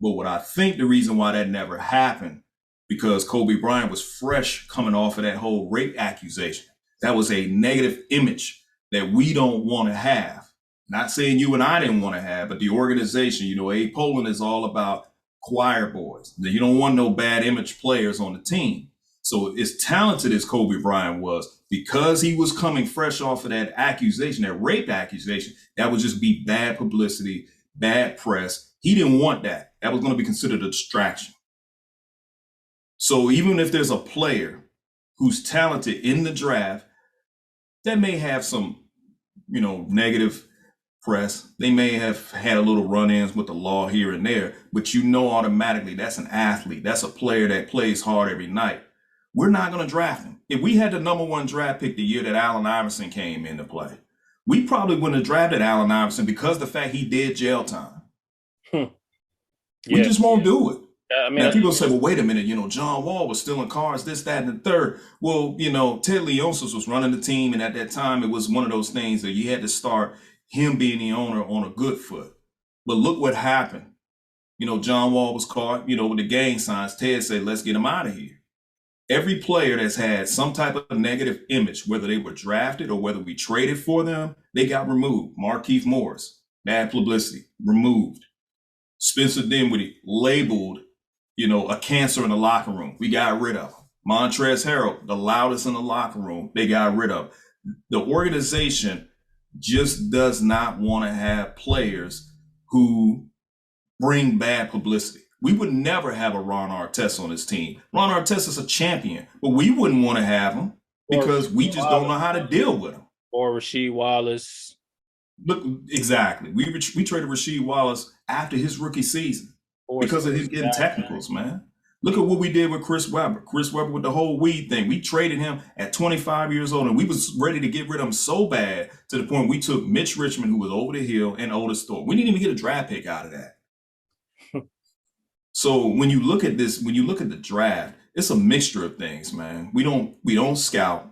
Speaker 1: But what I think the reason why that never happened, because Kobe Bryant was fresh coming off of that whole rape accusation. That was a negative image that we don't want to have. Not saying you and I didn't want to have, but the organization, A. Poland is all about choir boys. You don't want no bad image players on the team. So as talented as Kobe Bryant was, because he was coming fresh off of that accusation, that rape accusation, that would just be bad publicity, bad press. He didn't want that. That was going to be considered a distraction. So even if there's a player who's talented in the draft, that may have some, negative press. They may have had a little run-ins with the law here and there, but automatically that's an athlete. That's a player that plays hard every night. We're not going to draft him. If we had the number one draft pick the year that Allen Iverson came into play, we probably wouldn't have drafted Allen Iverson because of the fact he did jail time. We just won't do it. Now, people say, well, wait a minute, John Wall was stealing cars, this, that, and the third. Well, Ted Leonsis was running the team, and at that time, it was one of those things that you had to start him being the owner on a good foot. But look what happened. John Wall was caught, with the gang signs. Ted said, let's get him out of here. Every player that's had some type of negative image, whether they were drafted or whether we traded for them, they got removed. Markieff Morris, bad publicity, removed. Spencer Dinwiddie, labeled, a cancer in the locker room. We got rid of him. Montrezl Harrell, the loudest in the locker room, they got rid of. The organization just does not want to have players who bring bad publicity. We would never have a Ron Artest on this team. Ron Artest is a champion, but we wouldn't want to have him because we just don't know how to deal with him.
Speaker 2: Or Rasheed Wallace.
Speaker 1: Look, exactly. We traded Rasheed Wallace after his rookie season because of his getting technicals, man. Look at what we did with Chris Webber. Chris Webber with the whole weed thing. We traded him at 25 years old, and we was ready to get rid of him so bad to the point we took Mitch Richmond, who was over the hill, and Otis Thorpe. We didn't even get a draft pick out of that. So when you look at this, when you look at the draft, it's a mixture of things, man. We don't scout.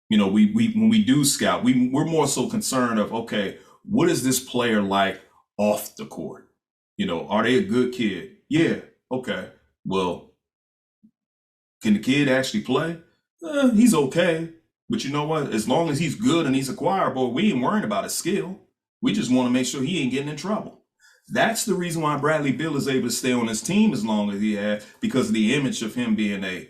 Speaker 1: When we do scout, we're more so concerned of, okay, what is this player like off the court? Are they a good kid? Yeah. Okay. Well, can the kid actually play? He's okay. But you know what? As long as he's good and he's a choir boy, we ain't worrying about his skill. We just want to make sure he ain't getting in trouble. That's the reason why Bradley Beal is able to stay on his team as long as he has, because of the image of him being a,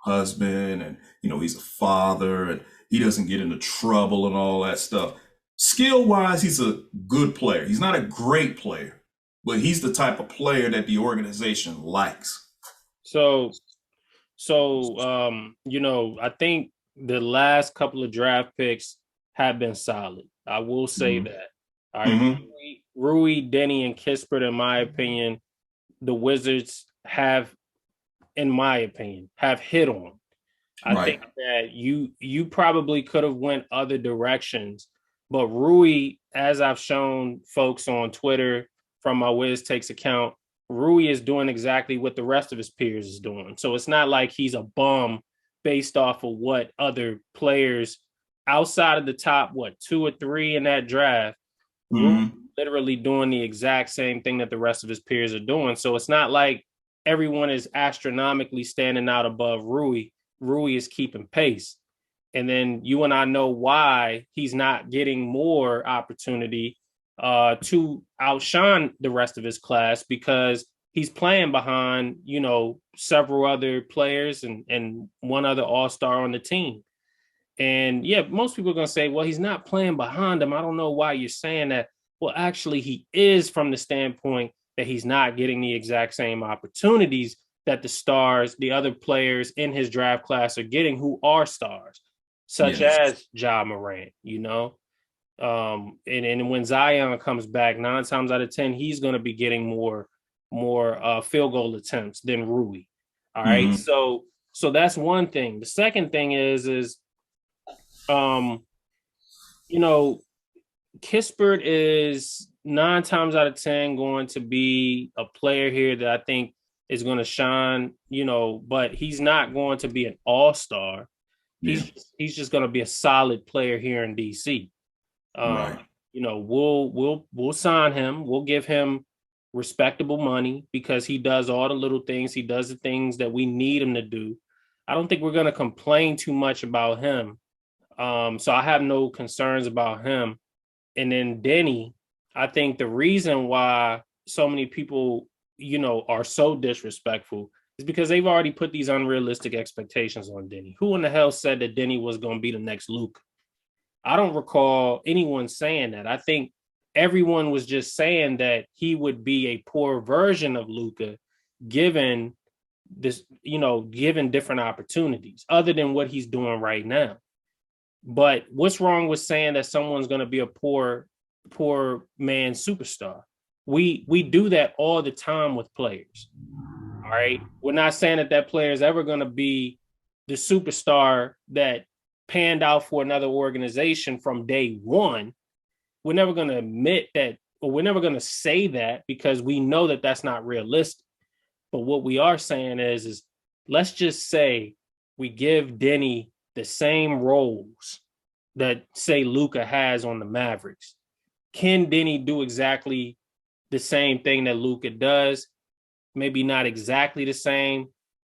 Speaker 1: husband and, he's a father and he doesn't get into trouble and all that stuff. Skill-wise, he's a good player. He's not a great player, but he's the type of player that the organization likes.
Speaker 2: So I think the last couple of draft picks have been solid. I will say
Speaker 1: Mm-hmm.
Speaker 2: that. All right,
Speaker 1: Mm-hmm.
Speaker 2: Rui, Deni, and Kispert, in my opinion, the Wizards have, in my opinion, have hit on. I
Speaker 1: Right.
Speaker 2: think that you probably could have went other directions, but Rui, as I've shown folks on Twitter from my Wiz Takes account, Rui is doing exactly what the rest of his peers is doing. So it's not like he's a bum based off of what other players outside of the top, what, 2 or 3 in that draft, Rui
Speaker 1: Mm-hmm.
Speaker 2: literally doing the exact same thing that the rest of his peers are doing. So it's not like everyone is astronomically standing out above Rui. Rui is keeping pace. And then you and I know why he's not getting more opportunity to outshine the rest of his class, because he's playing behind, several other players and one other all-star on the team. And yeah, most people are going to say, well, he's not playing behind him. I don't know why you're saying that. Well, actually, he is, from the standpoint that he's not getting the exact same opportunities that the stars, the other players in his draft class are getting, who are stars, such
Speaker 1: Yes.
Speaker 2: as Ja Morant, and when Zion comes back, 9 times out of 10, he's going to be getting more field goal attempts than Rui. All right.
Speaker 1: Mm-hmm.
Speaker 2: So that's one thing. The second thing is um, you know, Kispert is 9 times out of 10 going to be a player here that I think is going to shine, but he's not going to be an all-star.
Speaker 1: Yeah.
Speaker 2: He's just going to be a solid player here in DC.
Speaker 1: Right.
Speaker 2: We'll sign him. We'll give him respectable money because he does all the little things. He does the things that we need him to do. I don't think we're going to complain too much about him. So I have no concerns about him. And then Deni, I think the reason why so many people, are so disrespectful is because they've already put these unrealistic expectations on Deni. Who in the hell said that Deni was going to be the next Luke? I don't recall anyone saying that. I think everyone was just saying that he would be a poor version of Luka, given given different opportunities other than what he's doing right now. But what's wrong with saying that someone's going to be a poor man superstar? We do that all the time with players. All right. We're not saying that player is ever going to be the superstar that panned out for another organization from day one. We're never going to admit that, or we're never going to say that, because we know that that's not realistic. But what we are saying is let's just say we give Deni the same roles that, say, Luka has on the Mavericks. Can Deni do exactly the same thing that Luka does? Maybe not exactly the same,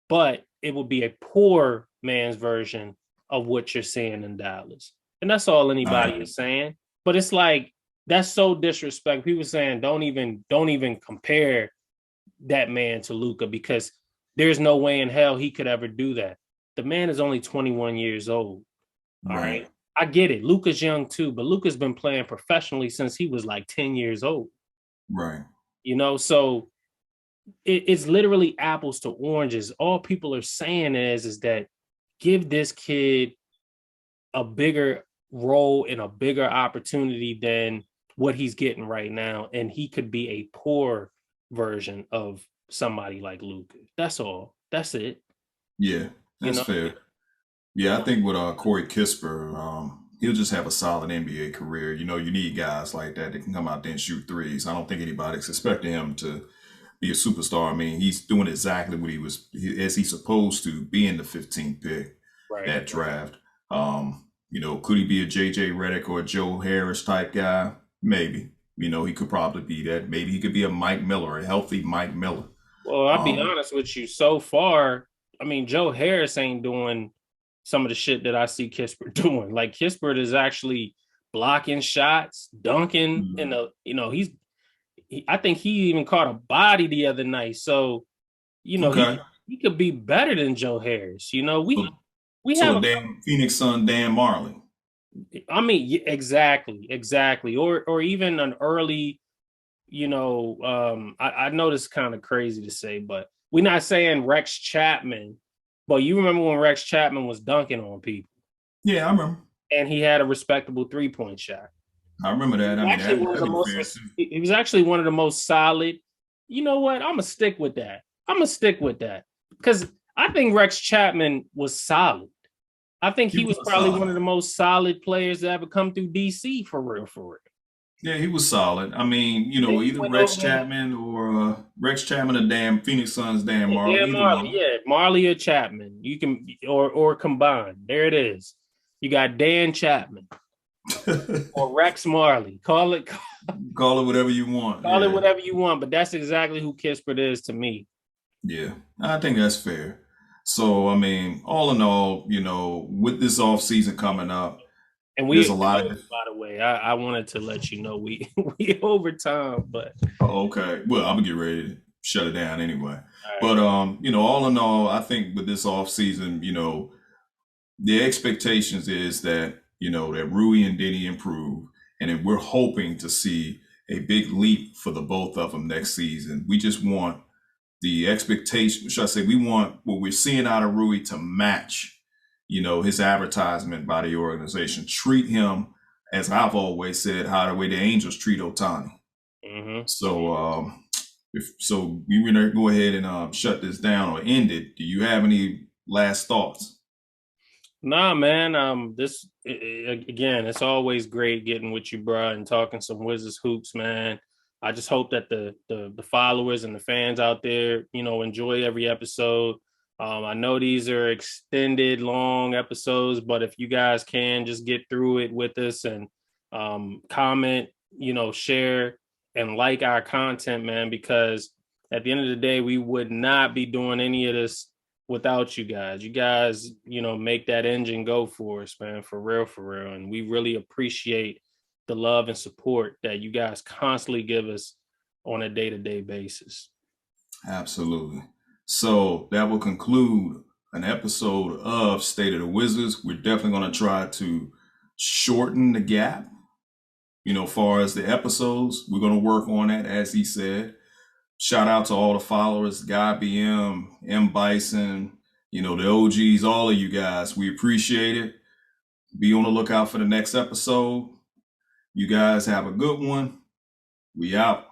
Speaker 2: but it will be a poor man's version of what you're seeing in Dallas. And that's all anybody is saying. But it's like, that's so disrespectful. People saying don't even compare that man to Luka, because there's no way in hell he could ever do that. The man is only 21 years old. All right. I get it. Luka's young too, but Luka's been playing professionally since he was like 10 years old.
Speaker 1: Right.
Speaker 2: So it's literally apples to oranges. All people are saying is that give this kid a bigger role and a bigger opportunity than what he's getting right now, and he could be a poor version of somebody like Luka. That's all. That's it.
Speaker 1: Yeah, that's fair. Yeah, I think with Corey Kispert, he'll just have a solid NBA career. You need guys like that can come out there and shoot threes. I don't think anybody's expecting him to be a superstar. I mean, he's doing exactly what as he's supposed to, being the 15th pick that draft. Could he be a JJ Redick or a Joe Harris type guy? Maybe. He could probably be that. Maybe he could be a Mike Miller, a healthy Mike Miller.
Speaker 2: Well, I'll be honest with you. So far, I mean, Joe Harris ain't doing some of the shit that I see Kispert doing. Like, Kispert is actually blocking shots, dunking, I think he even caught a body the other night. So, he could be better than Joe Harris. We have
Speaker 1: a Phoenix son, Dan Marley.
Speaker 2: I mean, exactly. Or even an early, I know this is kind of crazy to say, but we're not saying Rex Chapman But you remember when Rex Chapman was dunking on people
Speaker 1: Yeah, I remember.
Speaker 2: and he had a respectable 3-point shot.
Speaker 1: I remember that. I mean, that'd be fair too.
Speaker 2: He was actually one of the most solid. You know what? I'm gonna stick with that. Because I think Rex Chapman was solid. I think he was probably
Speaker 1: solid.
Speaker 2: one of the most solid players that ever come through DC for real, for real.
Speaker 1: Yeah, he was solid. I mean, either Rex Chapman or damn Phoenix Suns, Dan Marley,
Speaker 2: Dan
Speaker 1: either
Speaker 2: Marley,
Speaker 1: one.
Speaker 2: yeah, Marley or Chapman. You can or combined. There it is. You got Dan Chapman or Rex Marley. Call it
Speaker 1: whatever you want.
Speaker 2: call it whatever you want, but that's exactly who Kispert is to me.
Speaker 1: Yeah, I think that's fair. So, I mean, all in all, with this off season coming up,
Speaker 2: And
Speaker 1: there's a lot of.
Speaker 2: by the way, I wanted to let you know we overtime, but
Speaker 1: Oh, okay. Well, I'm gonna get ready to shut it down anyway.
Speaker 2: right.
Speaker 1: But all in all, I think with this off season, the expectations is that that Rui and Deni improve, and then we're hoping to see a big leap for the both of them next season. We just want the expectation, should I say, we want what we're seeing out of Rui to match, his advertisement by the organization. Treat him, as I've always said, how the way the Angels treat Otani.
Speaker 2: Mm-hmm.
Speaker 1: So, so we're gonna go ahead and shut this down or end it. Do you have any last thoughts?
Speaker 2: Nah, man. Again, it's always great getting with you, bro, and talking some Wizards hoops, man. I just hope that the followers and the fans out there, enjoy every episode. I know these are extended, long episodes, but if you guys can just get through it with us and comment, share and like our content, man, because at the end of the day, we would not be doing any of this without you guys. You guys, make that engine go for us, man, for real, for real. And we really appreciate the love and support that you guys constantly give us on a day-to-day basis.
Speaker 1: Absolutely. So that will conclude an episode of State of the Wizards. We're definitely going to try to shorten the gap, far as the episodes. We're going to work on that, as he said. Shout out to all the followers, Guy BM, M Bison, the OGs, all of you guys. We appreciate it. Be on the lookout for the next episode. You guys have a good one. We out.